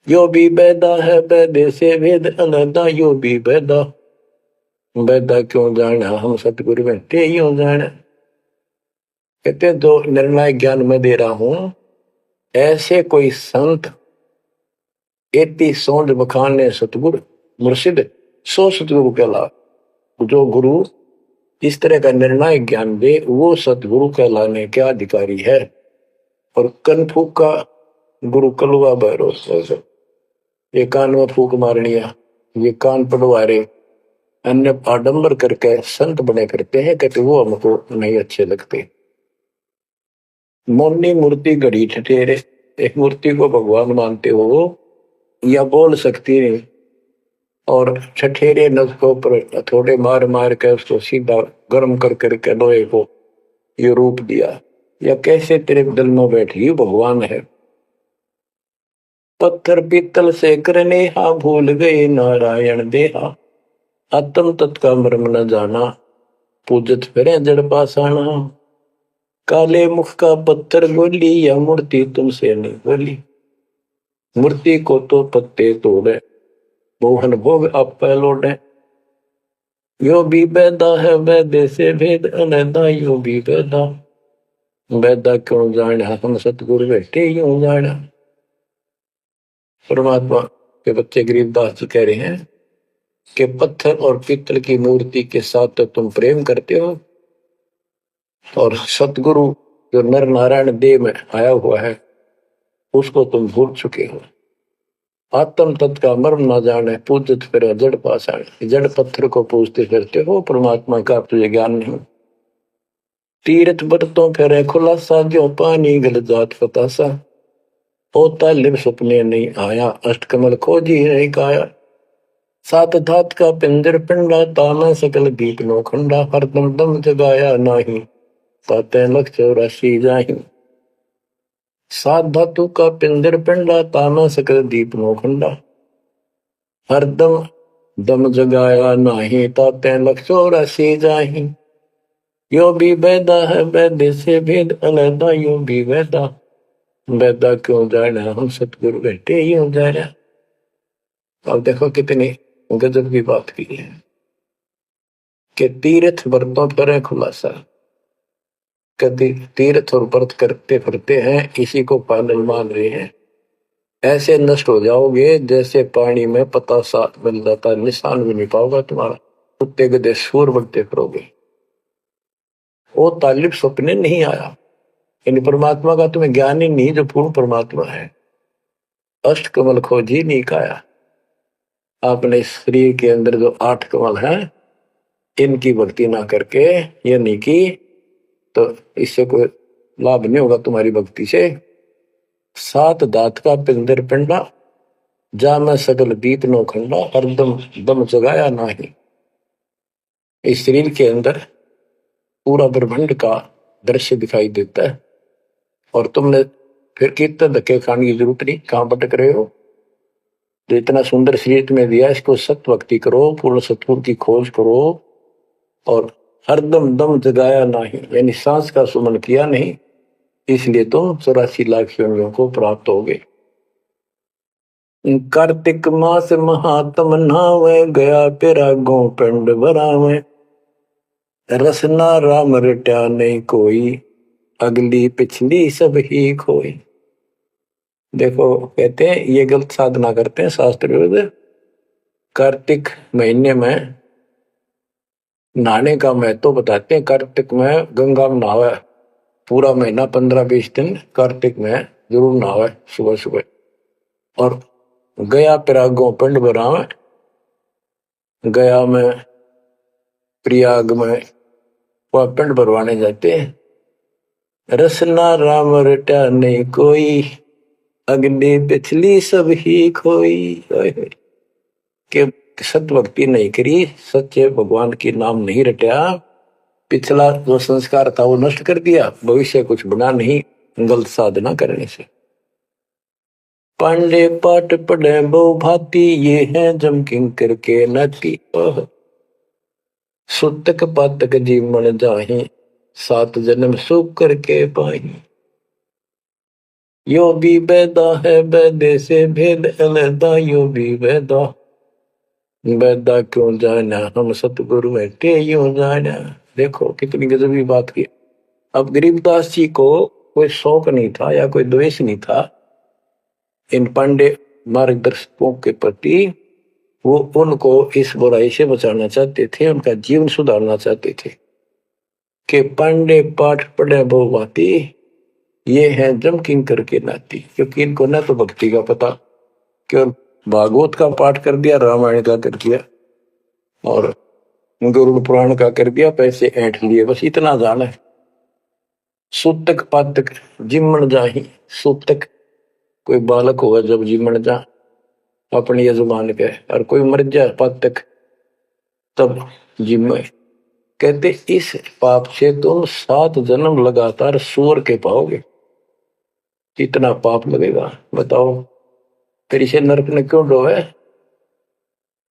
Speaker 1: यो भी बैदा है बैदे से भेद अलैदा, यो भी बैदा बैदा क्यों जाना, हम सतगुरु बैठे यूं जाना। कहते जो निर्णय ज्ञान में दे रहा हूं, ऐसे कोई संत एती सौंद बखाने सतगुरु मुर्शिद सो सतगुरु कहला। जो गुरु इस तरह का निर्णायक ज्ञान दे वो सतगुरु कहलाने के अधिकारी है। और कनफूक का गुरु कलवा भैरव, ये कान में फूक मारनिया, ये कान पड़वा रहे, अन्य आडंबर करके संत बने करते हैं, कहते वो हमको नहीं अच्छे लगते। मोनी मूर्ति घड़ी ठठेरे, एक मूर्ति को भगवान मानते हो या बोल सकती नहीं, और ठठेरे नसकों पर थोड़े मार मार के उसको सीधा गर्म कर करके लोहे को ये रूप दिया, या कैसे तेरे दिल में बैठी भगवान है। पत्थर पीतल से करने हा, भूल गए नारायण देहा, आत्म तत्का मर्म न जाना, पूजत फिरे जड़ पासाना। काले मुख का पत्थर बोली, या मूर्ति तुमसे नहीं बोली, मूर्ति को तो पत्ते तोड़े, मोहन भोग आप लौटे। यो भी बैदा है बैदे से भेद अलैदा, यो भी बैदा बैदा क्यों जाना, हम सतगुरु बैठे यूं जाना। परमात्मा के बच्चे गरीबदास जी कह रहे हैं कि पत्थर और पीतल की मूर्ति के साथ तो तुम प्रेम करते हो, और सतगुरु जो नर नारायण देव में आया हुआ है उसको तुम भूल चुके हो। आत्म तत्व का मर्म ना जाने, पूजत फिर जड़ पाषाण, जड़ पत्थर को पूजते फिरते हो, परमात्मा का तुझे ज्ञान नहीं। तीर्थ बरतों करे खुलासा, जो पानी गल जात फतासा, होता लिव सपने नहीं आया, अष्टकमल खोजी नहीं काया। सात धात का पिंजर पिंडा, ताना सकल दीप नो खंडा, हरदम दम जगाया नाही, ताते लख 84 जाही। सात धातु का पिंजर पिंडा, ताना सकल दीप नो खंडा, हरदम दम जगाया नाही, ताते लख 84 जाही। यो भी बैदा है बैदे से भेद अलैदा, यो भी बैदा बैदा क्यों जाना, हम सतगुरु बैठे यूं जाना। अब देखो कितनी गजब की बात की है कि तीर्थ व्रतों पर खुलासा, कभी तीर्थ और व्रत करते फिरते हैं, इसी को पालन मान रहे हैं। ऐसे नष्ट हो जाओगे जैसे पानी में पतासा मिल जाता, निशान भी नहीं पाओगा तुम्हारा, कुत्ते गधे सूर बनते फिरोगे। वो तालिब सपने नहीं आया, इन परमात्मा का तुम्हें ज्ञान ही नहीं जो पूर्ण परमात्मा है। अष्ट कमल खोजी नहीं काया, आपने शरीर के अंदर जो 8 कमल है इनकी भक्ति ना करके ये नहीं की तो इससे कोई लाभ नहीं होगा तुम्हारी भक्ति से। सात दात का पिंदर पिंडा, जा मैं सकल दीप नो खंडा, हरदम दम जगाया नाही। इस शरीर के अंदर पूरा ब्रह्मांड का दृश्य दिखाई देता है, और तुमने फिर कीर्तन धक्के खाने की जरूरत नहीं, कहां भटक रहे हो। तो इतना सुंदर शरीर तुम्हें दिया, इसको सत भक्ति करो, पूर्ण सतगुरु की खोज करो, और हरदम दम जगाया नहीं, यानी सांस का सुमन किया नहीं, इसलिए तुम 84 लाख योनियों को प्राप्त होगे। कार्तिक मास महात्म नहावे, गया पिरागो पिंड भरावे, रसना राम रट्या नहीं कोई, अगली पिछली सब ही खोई। देखो कहते हैं ये गलत साधना करते हैं शास्त्र विरुद्ध। कार्तिक महीने में नहाने का महत्व बताते हैं। कार्तिक में गंगा में नहावे, पूरा महीना 15-20 दिन कार्तिक में जरूर नहावे सुबह सुबह। और गया प्रयागों पिंड भरावे, गया में प्रयाग में वह पिंड भरवाने जाते हैं। रसना राम रटा नहीं कोई, अग्नि पिछली सब ही खोई। के सत भक्ति नहीं करी, सच्चे भगवान की नाम नहीं रटा, पिछला जो संस्कार था वो नष्ट कर दिया, भविष्य कुछ बना नहीं गलत साधना करने से। पांडे पाठ पढ़े बहु भांति, ये है जम किंकर के नाती। सुतक पातक जीवन जाहि, 7 जन्म सुख करके पाही। यो भी वेदा है वेदे से भेद अलदा, यो भी वेदा वेदा क्यों जाना, हम सतगुरु बैठे यूं जाना। देखो कितनी गजबी बात की। अब गरीबदास जी को कोई शौक नहीं था या कोई द्वेष नहीं था इन पांडे मार्गदर्शकों के प्रति। वो उनको इस बुराई से बचाना चाहते थे, उनका जीवन सुधारना चाहते थे। कि पांडे पाठ पढ़े बहु भांति, ये है जम किंकर के नाती। क्योंकि इनको न तो भक्ति का पता, केवल भागवत का पाठ कर दिया, रामायण का कर दिया और गरुड़ पुराण का कर दिया, पैसे ऐंठ लिए, बस इतना जाना है। सूतक पातक जिमण जाही, सूतक कोई बालक होगा जब जिमण जा अपने यजमान के, और कोई मर जाए पातक तब जिम। कहते इस पाप से तुम 7 जन्म लगातार सूअर के पाओगे। इतना पाप लगेगा, बताओ तेरी से नरक ने क्यों डोवे।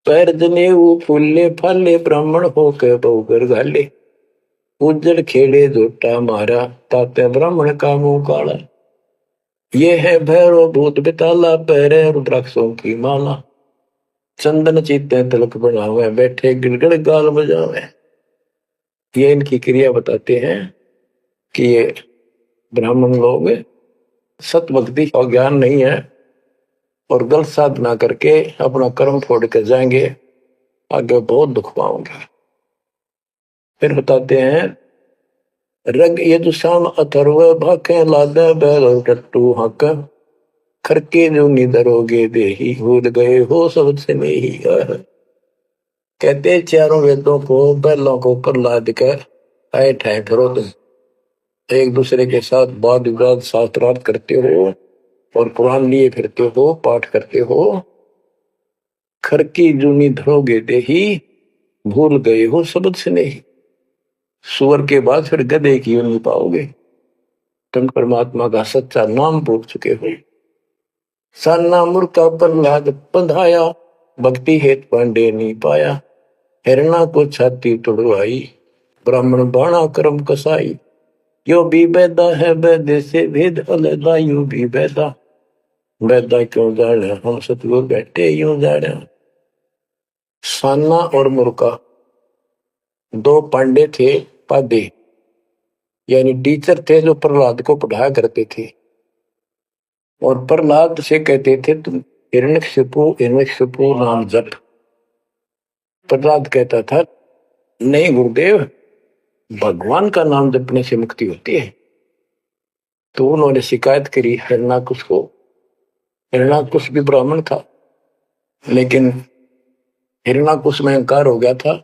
Speaker 1: पैर जनेऊ फूले फाले, ब्राह्मण होके बहुगर घाले। उज्जड़ खेड़े झोटा मारा, ताते ब्राह्मण का मुंह काला। ये है भैरव भूत बिताला, पैरे रुद्राक्षों की माला। चंदन चीते तिलक बनावे, बैठे गिड़गड़ गाल बजावे। ये इनकी क्रिया बताते हैं कि ये ब्राह्मण लोग सत भक्ति का ज्ञान नहीं है और गलत साधना करके अपना कर्म फोड़ कर जाएंगे, आगे बहुत दुख पाओगे। फिर बताते हैं रग यजुषाम अथर्व भाखे, लादे बैल टट्टू हक। खरके जो निधरोगे देही, भूल गए हो सब स्नेही। कहते चारों वेदों को बैलों को ऊपर लाद कर आए ठाए फिरो तुम, एक दूसरे के साथ वाद विवाद शास्त्रार्थ करते हो और कुरान लिए फिरते हो, पाठ करते हो। खरकी जूनी धरोगे देही, भूल गए हो शब्द से नहीं। सुअर के बाद फिर गधे की यूं नहीं पाओगे, तुम परमात्मा का सच्चा नाम भूल चुके हो। सान्ना मुर्का प्रहलाद बंधाया, भक्ति हेत पांडे नहीं पाया। हिरणा को छाती तुड़वाई, ब्राह्मण बाणा कर्म कसाई। यो भी बैदा है बैदे से भेद अलदा, यूं भी बैदा बैदा क्यों जाने, हम सतगुरु बैठे यूं जाने। सान्ना और मुर्का 2 पांडे थे, पादे यानी टीचर थे जो प्रहलाद को पढ़ाया करते थे। और प्रहलाद से कहते थे तुम हिरण्यकशिपु नाम जप। प्रहलाद कहता था नहीं गुरुदेव, भगवान का नाम जपने से मुक्ति होती है। तो उन्होंने शिकायत करी हिरण्याकुश को। हिरण्याकुश भी ब्राह्मण था, लेकिन हिरण्याकुश में अहंकार हो गया था।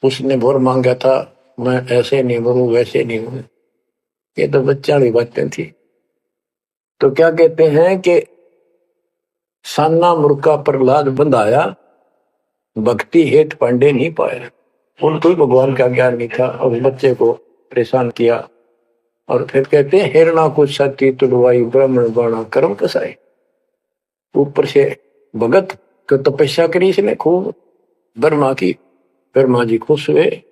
Speaker 1: उसने वर मांगा था, मैं ऐसे नहीं मरूं वैसे नहीं मरूं। ये तो बच्चा वाली बातें थी। तो क्या कहते हैं कि सान्ना मुर्का प्रहलाद बंधाया, भक्ति हेत पांडे नहीं पाया। उनको ही भगवान का ज्ञान नहीं था और बच्चे को परेशान किया। और फिर कहते हैं हिरणा को छाती तुड़वाई, ब्राह्मण बाणा कर्म कसाई। ऊपर से भगत को तपस्या करी इसने खूब ब्रह्मा की, ब्रह्मा जी खुश हुए,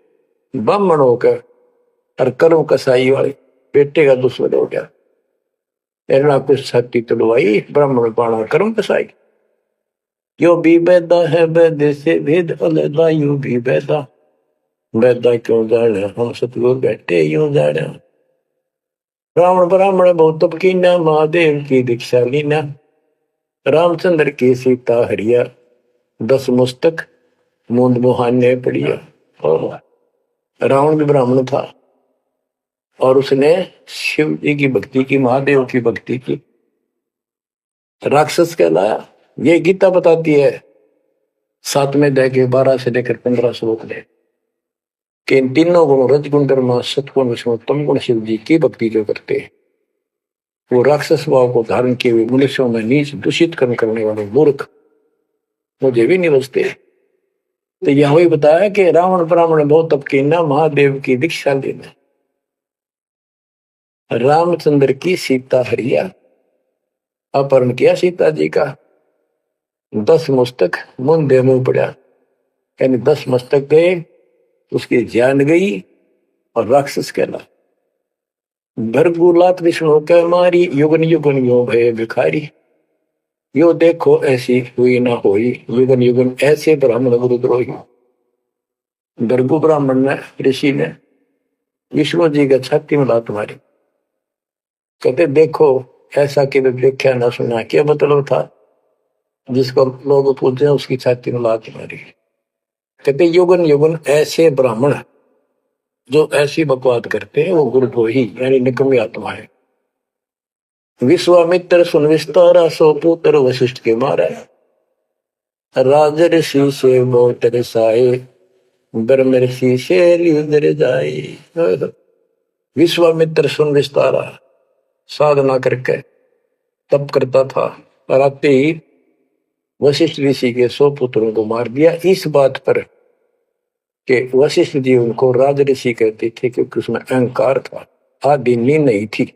Speaker 1: ब्राह्मण होकर और कर्म कसाई वाले बेटे का दुश्मन हो गया। हिरणा को छाती तुड़वाई, ब्राह्मण बाणा कर्म कसाई। यो भी बैदा है बैदे से भेद अलदा, यूं भी बैदा बैदा क्यों जाने, हम सतगुरु बैठे यूं जाने। रावण ब्राह्मण बहुत तप कीना, महादेव की दीक्षा लीना। रामचंद्र की सीता हरिया, 10 मुस्तक मूंद मुहाने पड़िया। और रावण भी ब्राह्मण था और उसने शिव जी की भक्ति की, महादेव की भक्ति की, राक्षस कहलाया। ये गीता बताती है 7वें अध्याय के 12 से लेकर 15 श्लोक में कि इन तीनों गुणों रजगुण कर्म सत्गुण विष्णु तम गुण शिव जी की भक्ति जो करते हैं वो राक्षस भाव को धारण किए हुए मनुष्यों में नीच दूषित कर्म करने वाले मूर्ख मुझे भी नहीं बचते। तो यह वही बताया कि रावण ब्राह्मण बहुत तप कीना, महादेव की दीक्षा लेना। रामचंद्र की सीता हरिया, अपहरण किया सीता जी का, 10 मस्तक मुंह मुंह पड़ा, यानी 10 मस्तक गए, उसकी जान गई और राक्षस कहला। भरगुलात विष्णु के मारी, युगन युगन यो भय भिखारी। यो देखो ऐसी हुई ना होई, युगन युगन ऐसे ब्राह्मण गुरुद्रोही। भरगु ब्राह्मण ने, ऋषि ने विष्णु जी का छाती में लात मारी। कहते देखो ऐसा कि देखा ना सुना, क्या मतलब था? जिसको लोग पूछते हैं उसकी छाती में लात मारी। कहते युगन युगन ऐसे ब्राह्मण जो ऐसी बकवाद करते हैं वो गुरुद्रोही यानी निकम्मी आत्मा है। विश्वामित्र सुन विस्तारा, सो पुत्र वशिष्ठ के मारा। राजर्षि से बहुत रसाए, ब्रह्म ऋषि से लियुदर जाए। विश्वामित्र सुन विस्तारा, साधना करके तप करता था, और आते ही वशिष्ठ ऋषि के 100 पुत्रों को मार दिया। इस बात पर कि वशिष्ठ जी उनको राज ऋषि कहते थे क्योंकि उसमें अहंकार था, आदि नींद नहीं थी।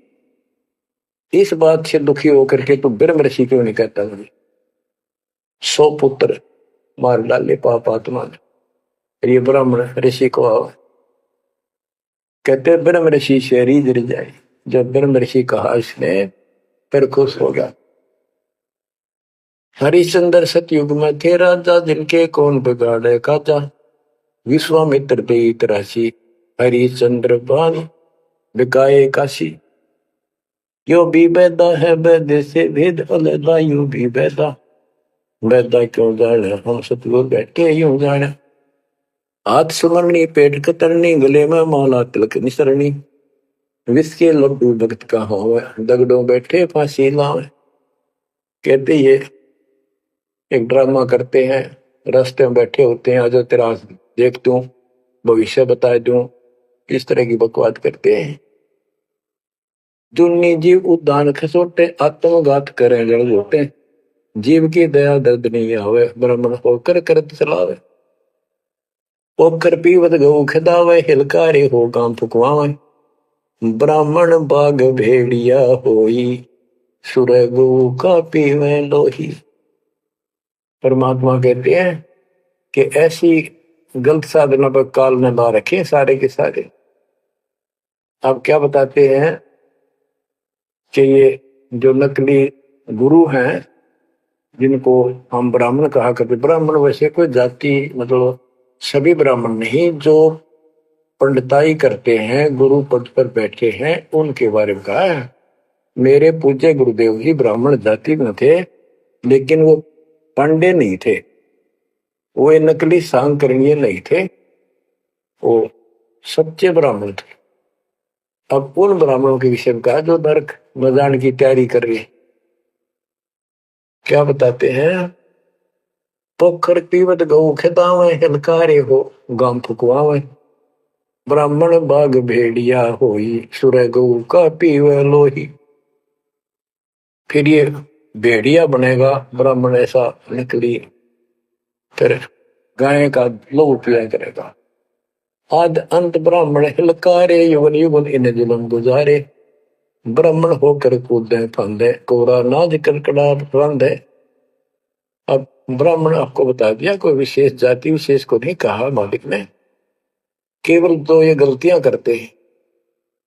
Speaker 1: इस बात से दुखी होकर के तो ब्रह्म ऋषि क्यों नहीं कहता मुझे? 100 पुत्र मार डाले पाप आत्मा ने। ये ब्राह्मण ऋषि को आओ, कहते ब्रह्म ऋषि से रीझ जाए। जब ब्रह्म ऋषि कहा इसने फिर खुश हो गया। हरिश्चंद्र सतयुग में थे राजा, जिनके कौन बिगाड़े काजा। विश्वामित्र देत राशि, हरिश्चंद्र बान बिकाए काशी। यो भी बैदा है वैद्य से भेद अलग, यूं भी बैदा बैदा क्यों जाने, हम सतगुरु बैठे यूं जाने। हाथ सुमरनी पेट कतरनी, गले में माला तिलक निसरनी। विष के लड्डू भक्त का हो, दगड़ों बैठे फांसी लावे। कहते ये एक ड्रामा करते हैं, रास्ते में बैठे होते हैं, आज तेरा देख दूं, भविष्य बता दूं, इस तरह की बकवाद करते हैं। जुन्नी जीव उद्दान खसोटे, आत्मघात करें जड़ घोटे। जीव की दया दर्द नहीं आवे, ब्राह्मण होकर करत चलावे। ओकर पीवत गऊ खदावे, हिलकारे हो गांव फुकवावे। ब्राह्मण बाग भेड़िया होई, सुर गऊ का पीवे लोही। परमात्मा कहते हैं कि ऐसी गलत साधना पर काल ने ला रखे सारे के सारे। आप क्या बताते हैं कि ये जो नकली गुरु हैं जिनको हम ब्राह्मण कहा करते, ब्राह्मण वैसे कोई जाति मतलब सभी ब्राह्मण नहीं, जो पंडिताई करते हैं गुरु पद पर बैठे हैं उनके बारे में कहा है। मेरे पूज्य गुरुदेव जी ब्राह्मण जाति में थे, लेकिन वो पांडे नहीं थे, वो नकली सांकरणीय नहीं थे, वो सच्चे ब्राह्मण थे। अब उन ब्राह्मणों के विषय में कहा जो नरक में जाने की तैयारी कर रहे। क्या बताते हैं? पोखर पीवत गऊ खेतावे, हिलकारे हो गांव फुकवावे। ब्राह्मण बाग भेड़िया होई, सुर गऊ का पीवे लोही। फिर ये भेड़िया बनेगा ब्राह्मण ऐसा नकली, फिर गाय का लोह पिया करेगा। आद अंत ब्राह्मण हिलकारे, युगन युगन इन जुलम गुजारे। ब्राह्मण होकर कूदे फंदे, कोरा नाज कड़कड़ा रंधे। अब ब्राह्मण आपको बता दिया, कोई विशेष जाति विशेष को नहीं कहा मालिक ने, केवल तो ये गलतियां करते हैं।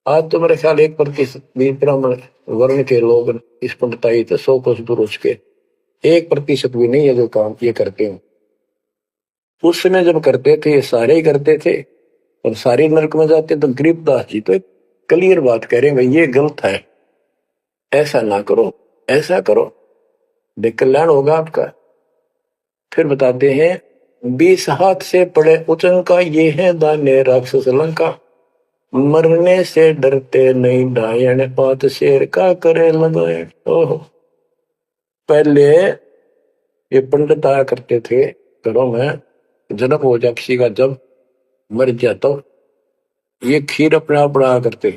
Speaker 1: आज तो मेरे ख्याल 1% भी ब्राह्मण वर्ण के लोग इस पंडिताई से 100 कोस दूर उठ के 1% भी नहीं है जो काम ये करते हैं। उस समय जब करते थे ये सारे ही करते थे और सारे नरक में जाते। तो गरीबदास जी तो क्लियर बात कह रहे हैं भाई, ये गलत है, ऐसा ना करो, ऐसा करो, देख कल्याण होगा आपका। फिर बताते हैं 20 हाथ से पड़े उचंका, ये है दान्य राक्षस लंका। मरने से डरते नहीं डायन, पात शेर का करे लगाए। ओहो, पहले ये पंडित आया करते थे घरों में, जन्म हो जाए किसी का, जब मर जाता तो ये खीर अपने आप बनाया करते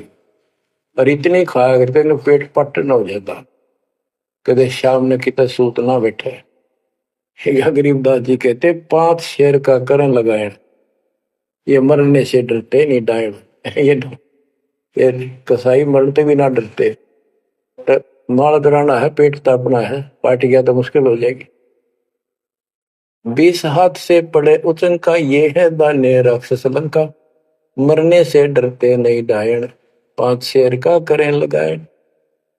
Speaker 1: और इतनी खाया करते कि पेट पट न हो जाता, कदे शाम ने कितना सूत ना बैठे। या गरीबदास जी कहते 5 शेर का करण लगाए, ये मरने से डरते नहीं डायन। ये कसाई मरते भी ना डरते। तो माल कराना है, पेट तापना है, पार्टी गया तो मुश्किल हो जाएगी। 20 हाथ से पड़े उचन का, ये है दान्य राक्षस लंका। मरने से डरते नहीं डायन, 5 शेर का करें लगाए।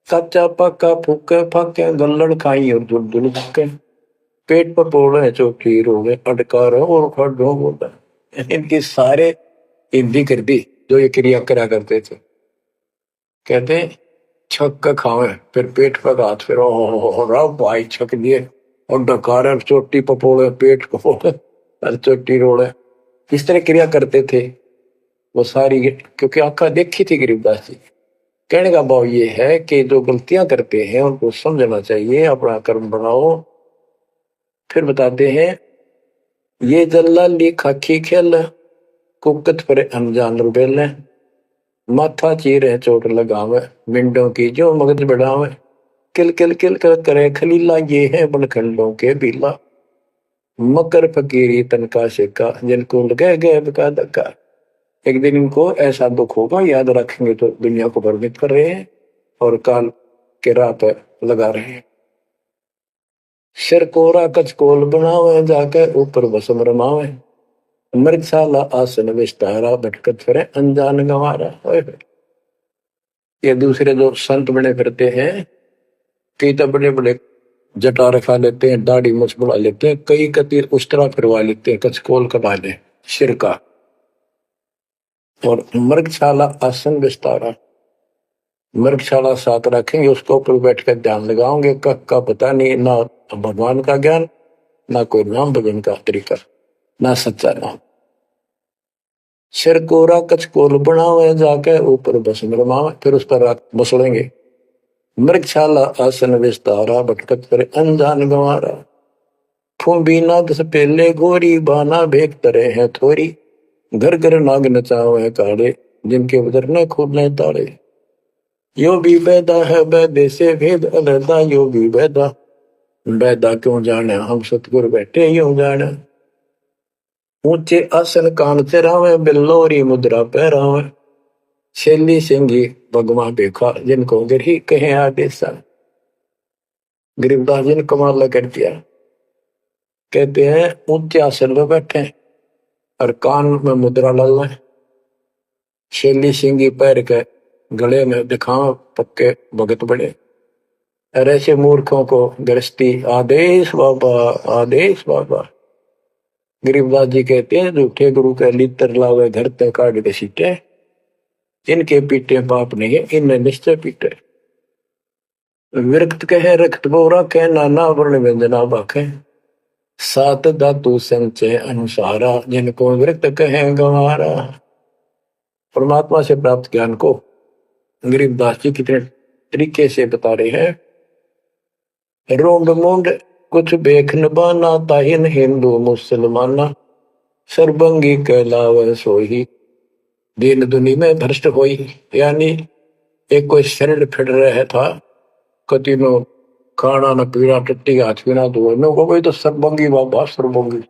Speaker 1: कच्चा पक्का फूके फाके, गल्लड़ खाई और दुल दुल के। पेट पर पोड़े चोटी रोगे, अटकार और खड़ो बोला। इनकी सारे हिंदी कर दी जो ये क्रिया करा करते थे। कहते छक का खावे, फिर पेट पर हाथ, फिर ओह भाई छक दिए और डकार चोटी पपोड़े, पेट को और चोटी रोड़े, इस तरह क्रिया करते थे वो सारी, क्योंकि आंखा देखी थी गरीबदास जी। कहने का भाव ये है कि जो गलतियां करते हैं उनको समझना चाहिए, अपना कर्म बनाओ। फिर बताते हैं ये जल्लाली खाकी खेल, कुकत पर अनजान रुबेल, माथा चीरे चोट लगावे, मिंडों की जो मगज बढ़ावे। किल किल किल कर करे खलीला, ये है बनखंडों के बीला। मकर फकीरी तनका शेका, जिनको लगे गए का धक्का। एक दिन इनको ऐसा दुख होगा, याद रखेंगे तो दुनिया को भ्रमित कर रहे हैं और काल के राह पर लगा रहे हैं। सिर कोरा कचकोल बनावे, जाके ऊपर भस्म रमावे। मृगशाला आसन विस्तारा, भटकत फिरे अनजान गंवारा। ये दूसरे जो संत बने फिरते हैं, कई तो बड़े बड़े जटा रखा लेते हैं, दाढ़ी मुछ बुला लेते हैं, कई कति उस तरह फिरवा लेते हैं, कचकोल कटा ले सिर का। और मृगशाला आसन विस्तारा, मृगशाला साथ रखेंगे, उसके ऊपर बैठ कर ध्यान लगाओगे, कब का पता नहीं, ना भगवान का ज्ञान, ना कोई नाम भजन का तरीका, ना सच्चा नाम। सिर कोरा कचकोल बनावे, जाके ऊपर भस्म रमावे, फिर उस पर रात बसलेंगे। मृगशाला आसन विस्तारा, भटकत करे अनजान गंवारा। ठूंबी नाग सपेले गोरी, बाना भेक तरे है थोरी। घर घर नाग नचावे काले, जिनके उधर न खुले ताले। यो भी बैदा है बैदे से भेद अलहदा, यो भी बैदा, बैदा क्यों जाने हम सतगुर बैठे यूं जाने। ऊंचे आसन कान चरावे, बिल्लोरी मुद्रा पहरावे। शैली सिंगी भगवा देखा, जिनको गिरही कहे आदेशा। गरीबदास जी ने कमाल कर दिया। कहते हैं ऊंचे आसन में बैठे और कान में मुद्रा डालना, शैली सिंगी पैर के गले में दिखाओ पक्के भगत बड़े। और ऐसे मूर्खों को गृहस्थी आदेश बाबा, आदेश बाबा। गरीबदास जी कहते हैं झूठे गुरु के लितर लावे, घर ते काट के सीटे। इनके पीटे पाप नहीं है, इन्हें निश्चय पीटे। विरक्त कहे रक्त बोरा के, नाना वर्ण व्यंजना बाखे। सात धातु संचय अनुसारा, जिनको विरक्त कहे गंवारा। परमात्मा से प्राप्त ज्ञान को गरीबदास जी कितने तरीके से बता रहे हैं। रोंड मुंड कुछ बेख न बाना, ताहिन हिंदू मुसलमाना। सरबंगी कहलावे सोही, दीन दुनी में भ्रष्ट होई। यानी एक कोई शरीर फिर रहा था, कति नो खाना न पीना, टट्टी हाथ पीना, तो नो को कोई तो सरबंगी बाबा, सरबंगी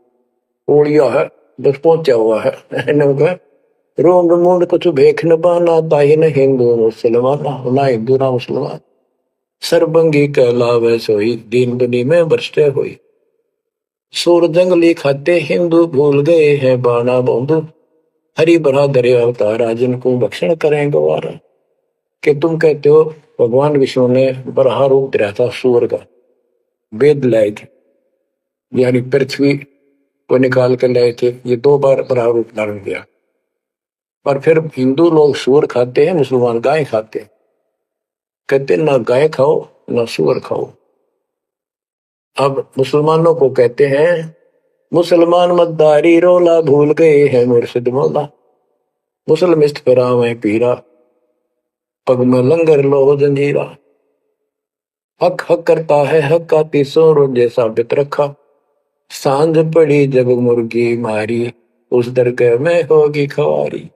Speaker 1: ओलिया है, बस पहुंचा हुआ है। रोम मुंड कुछ भेख न बाना, ताहिन हिंदू मुसलमान, ना हिंदू ना मुसलमान। सरबंगी कहलावे सोई, दीन दुनी में भ्रष्ट हुई। सूर जंगली खाते हिंदू, भूल गए हैं बाना बंधु। हरि भरा दरिया अवतारा, जिनको भक्षण करें गवारा। कि तुम कहते हो भगवान विष्णु ने बरहा रूप दिया था सूर का, वेद लाए थे, यानी पृथ्वी को निकाल कर लाए थे। ये 2 बार बरहा रूप धारण किया। पर फिर हिंदू लोग सूअर खाते हैं, मुसलमान गाय खाते हैं। कहते ना गाय खाओ ना सूअर खाओ। अब मुसलमानों को कहते हैं मुसलमान मद्दारी रोला भूल गए हैं मुर्शिद मौला। मुसलमिस्त परावे पीरा पग में लंगर लो जंजीरा। हक हक करता है हक का तीसों रोजे साबित रखा। सांझ पड़ी जब मुर्गी मारी उस दरगाह में होगी खवारी।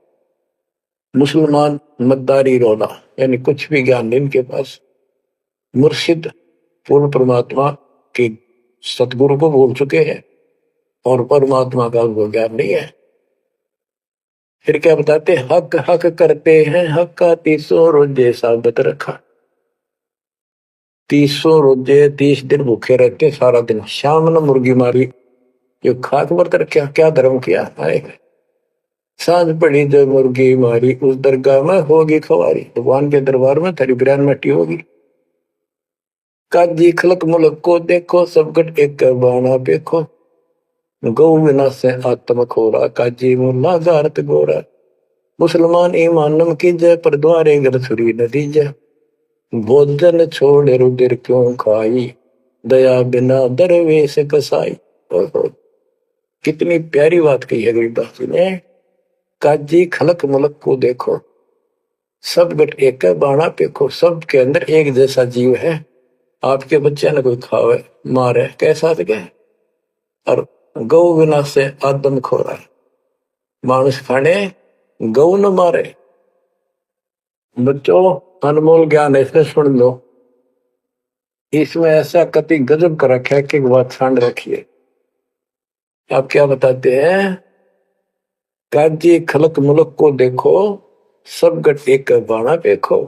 Speaker 1: मुसलमान मद्दारी रोला यानी कुछ भी ज्ञान नहीं इनके पास। मुर्शिद पूर्ण परमात्मा के सतगुरु को भूल चुके हैं और परमात्मा का उनको ज्ञान नहीं है। फिर क्या बताते, हक हक करते हैं हक का तीसों रोजे साबित रखा। 300 रोजे 30 दिन भूखे रहते सारा दिन। शाम न मुर्गी मारी, जो खाक व्रत रखा, क्या धर्म किया है। सांझ पड़ी जो मुर्गी मारी उस दरगाह में होगी खवारी। भगवान के दरबार में तेरी बिरान मट्टी होगी। काजी खलक मुलक को देखो सब गट एक बाणा देखो। गौ बिना से आत्म खोरा काजी मुल्ला गारत गोरा। मुसलमान ईमानम की जय पर द्वारे गर छुरी नदी जय। भोजन छोड़ रुदिर क्यों खाई दया बिना दरवेश कसाई। कितनी प्यारी बात कही है गरीबदास जी ने। काजी खलक मुलक को देखो सब गट एक बाणा पेखो। सब के अंदर एक जैसा जीव है। आपके बच्चे ने कोई खावे मारे कैसा सके। और गौ बिना से आदम खोरा, मानुष खाने गौ न मारे। बच्चों अनमोल ज्ञान है, इसमें सुन लो। इसमें ऐसा कति गजब कर रखा है कि बात छांड रखिए। आप क्या बताते हैं, काजी खलक मुलक को देखो सब गट एक बाणा देखो।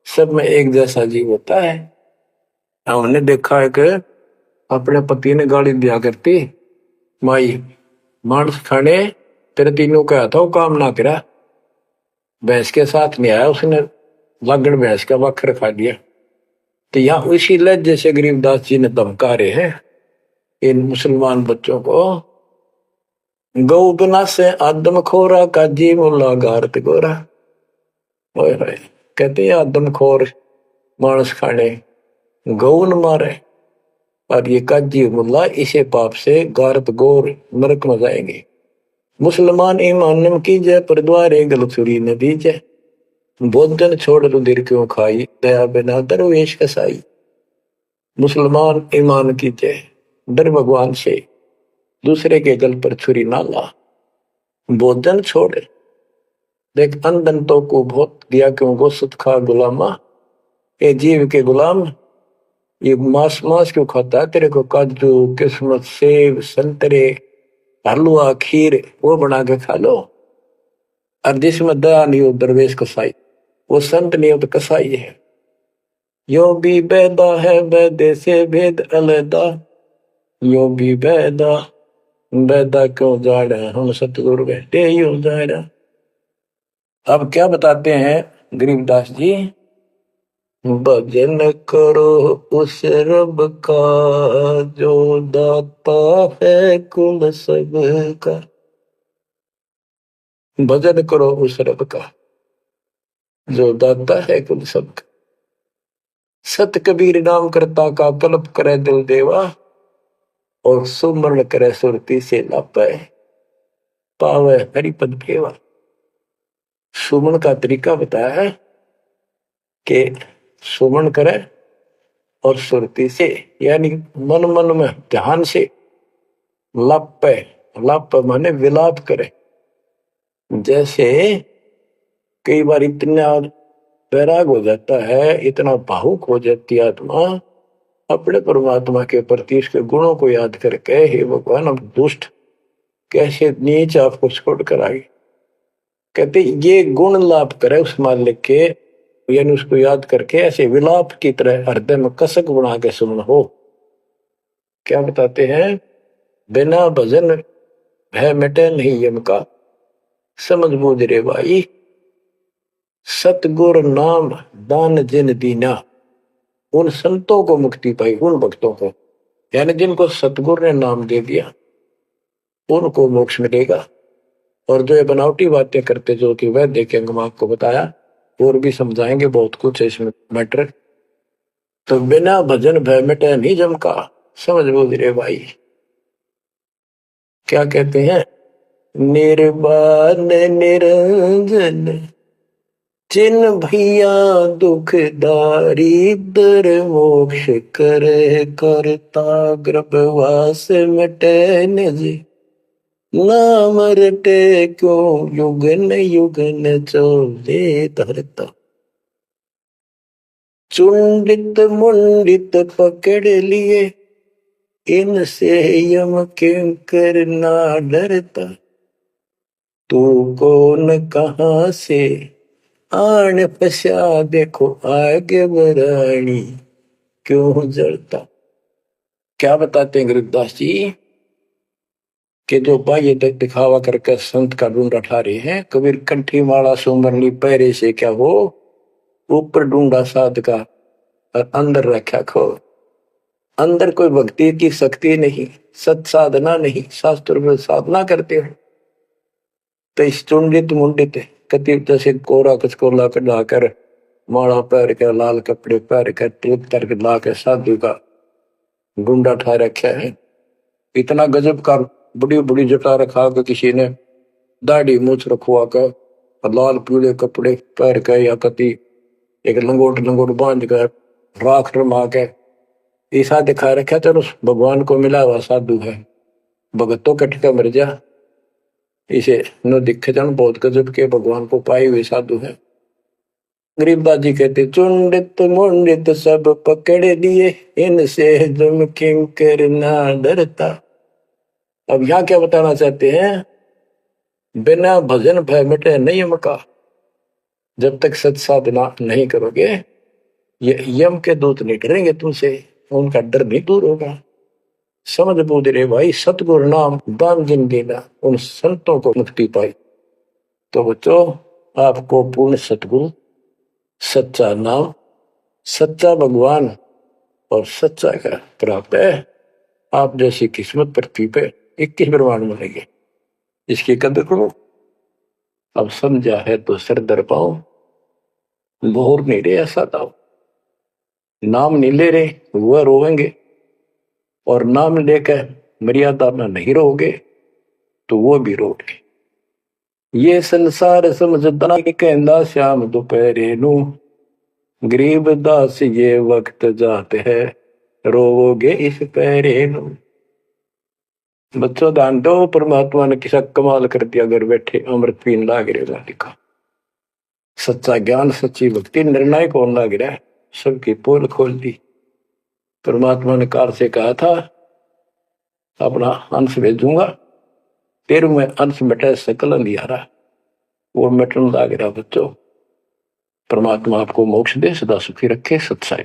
Speaker 1: सब में एक जैसा जीव होता है। हमने देखा है कि अपने पति ने गाली दिया करती, माई मांस खाने तेरे तीनों का था वो काम ना करा। भैंस के साथ नहीं आया, उसने लागण भैंस का वक्र खा दिया। तो यहाँ इसी लहजे से गरीबदास जी ने धमका रहे हैं इन मुसलमान बच्चों को। गौ बिना से आदम खोरा काजी मुल्ला गारत गोरा। कहते हैं आदम खोर मांस खाने गौ न मारे, और ये काजी मुल्ला इसे पाप से गारत गोर नरक में जाएंगे। मुसलमान ईमान की जय पर द्वारे गल छुरी नदी जय। भोजन छोड़ रुधिर क्यों खाई दया बिना दरवेश कसाई। मुसलमान ईमान की जय, डर भगवान से, दूसरे के गल पर छुरी ना ला। भोजन छोड़े, देख अनदंतों को बहुत दिया क्यों गो सुत खा गुलामा। ये जीव के गुलाम ये मांस मांस क्यों खाता है। तेरे को काजू किस्मत सेब संतरे हलवा खीर वो बना के खा लो। और जिसमें दया नहीं हो दरवेश कसाई, वो संत नहीं हो तो कसाई है। यो भी बैदा है बैदे से भेद अलैदा। यो भी बैदा बैदा क्यों जाड़ा हम सतगुरु बैठे यो जाड़ा। अब क्या बताते हैं गरीबदास जी, भजन करो उस रब का जो दाता है कुल सबका। भजन करो उस रब का जो दाता है कुल सबका। सत कबीर नाम करता का कल्प करे दिल देवा। और सुमरण करे सुरती से लापे पावे हरिपद भेवा। सुमन का तरीका बताया है कि सुमन करे और सुरती से यानी मन मन में ध्यान से। लापे लाप माने विलाप करे। जैसे कई बार इतना बैराग हो जाता है, इतना भावुक हो जाती है आत्मा अपने परमात्मा के प्रति, इसके गुणों को याद करके, हे भगवान अब दुष्ट कैसे नीच आपको छोड़कर आई। कहते ये गुण लाभ करे उस मालिक के, यानी उसको याद करके ऐसे विलाप की तरह हृदय में कसक बना के सुन हो। क्या बताते हैं, बिना भजन भय मिटे नहीं यम का समझ बूझ रे भाई। सतगुर नाम दान जिन दीना। उन संतों को मुक्ति पाई, उन भक्तों को, यानी जिनको सतगुरु ने नाम दे दिया उनको मोक्ष मिलेगा। और जो ये बनावटी बातें करते जो कि वह देखेंगे, हम आपको बताया और भी समझाएंगे बहुत कुछ है इसमें मैटर। तो बिना भजन भय मिटे नहीं जमका, समझ बोल रे भाई। क्या कहते हैं, निर्वाण निरंजन चिन भैया दुख दारिद्र मोक्ष करे करता गर्भवास मिटे निज नाम रटे क्यों युगन युगन चोले धरता। चुंडित मुंडित पकड़ लिए इनसे यम किंकर ना डरता। तू कौन कहां से आन पश्या देखो आगे बरानी क्यों जलता। क्या बताते हैं गुरुदास जी कि जो बाह्य दिखावा करके संत का ढूंढा ठा रहे हैं, कबीर कंठी माला सुमरनी पहरे से क्या हो, ऊपर ढूंढा साध का और अंदर रखा खो। अंदर कोई भक्ति की शक्ति नहीं, सत साधना नहीं, शास्त्र में साधना करते हो तो इस चुंडित मुंडित कति जैसे कोरा कचकोला लाकर माला पहर कर लाल कपड़े पहर कर तिलक तर ला के साधु का ढूंढा ठा रखा है। इतना गजब का बड़ी बड़ी जटा रखा के किसी ने दाढ़ी मूछ रखवा कर और लाल पीले कपड़े पहर के या कति एक लंगोट लंगोट बांध कर राख रमा के ऐसा दिखा रखा। चलो भगवान को मिला हुआ साधु है, भगतों कटका मर जा, इसे न दिखे जान बहुत गजब के भगवान को पाए हुए साधु है। गरीबदास जी कहते चुंडित मुंडित सब पकड़ लिए इनसे जम किंकर ना डरता। अब यहाँ क्या बताना चाहते हैं, बिना भजन भय मिटे नहीं मका। जब तक सत साधना नहीं करोगे ये यम के दूत नहीं डरेंगे तुमसे, उनका डर नहीं दूर होगा। समझ बोध रे भाई, सतगुरु नाम दान जिन देना, उन संतों को मुक्ति पाई। तो बच्चों आपको पूर्ण सतगुरु, सच्चा नाम, सच्चा भगवान और सच्चा का प्राप्त है। आप जैसी किस्मत पृथ्वी पे 21 ब्रह्मांड मिलेंगे, इसकी कदर करो। अब समझा है तो सर दर पाओ, बोर नहीं रहे ऐसा दाओ। नाम नहीं ले रहे वह रोवेंगे, और नाम लेकर मर्यादा में नहीं रहोगे तो वो भी रोगे। ये संसार समझदा कहंदा श्याम दोपहरे नू, गरीब दास ये वक्त जाते है रोवोगे इस पहरे नू। बच्चों ध्यान दो, परमात्मा ने किसा कमाल कर दिया, घर बैठे अमृत पीन लाग रहा लिखा। सच्चा ज्ञान सच्ची भक्ति निर्णायक होने लग रहा है, सबकी पोल खोल दी। परमात्मा ने काल से कहा था अपना अंश भेजूंगा, 13वें अंश मिटे सकल अंधियारा, वो मिटने लग रहा। बच्चों परमात्मा आपको मोक्ष दे, सदा सुखी रखे। सत्संग।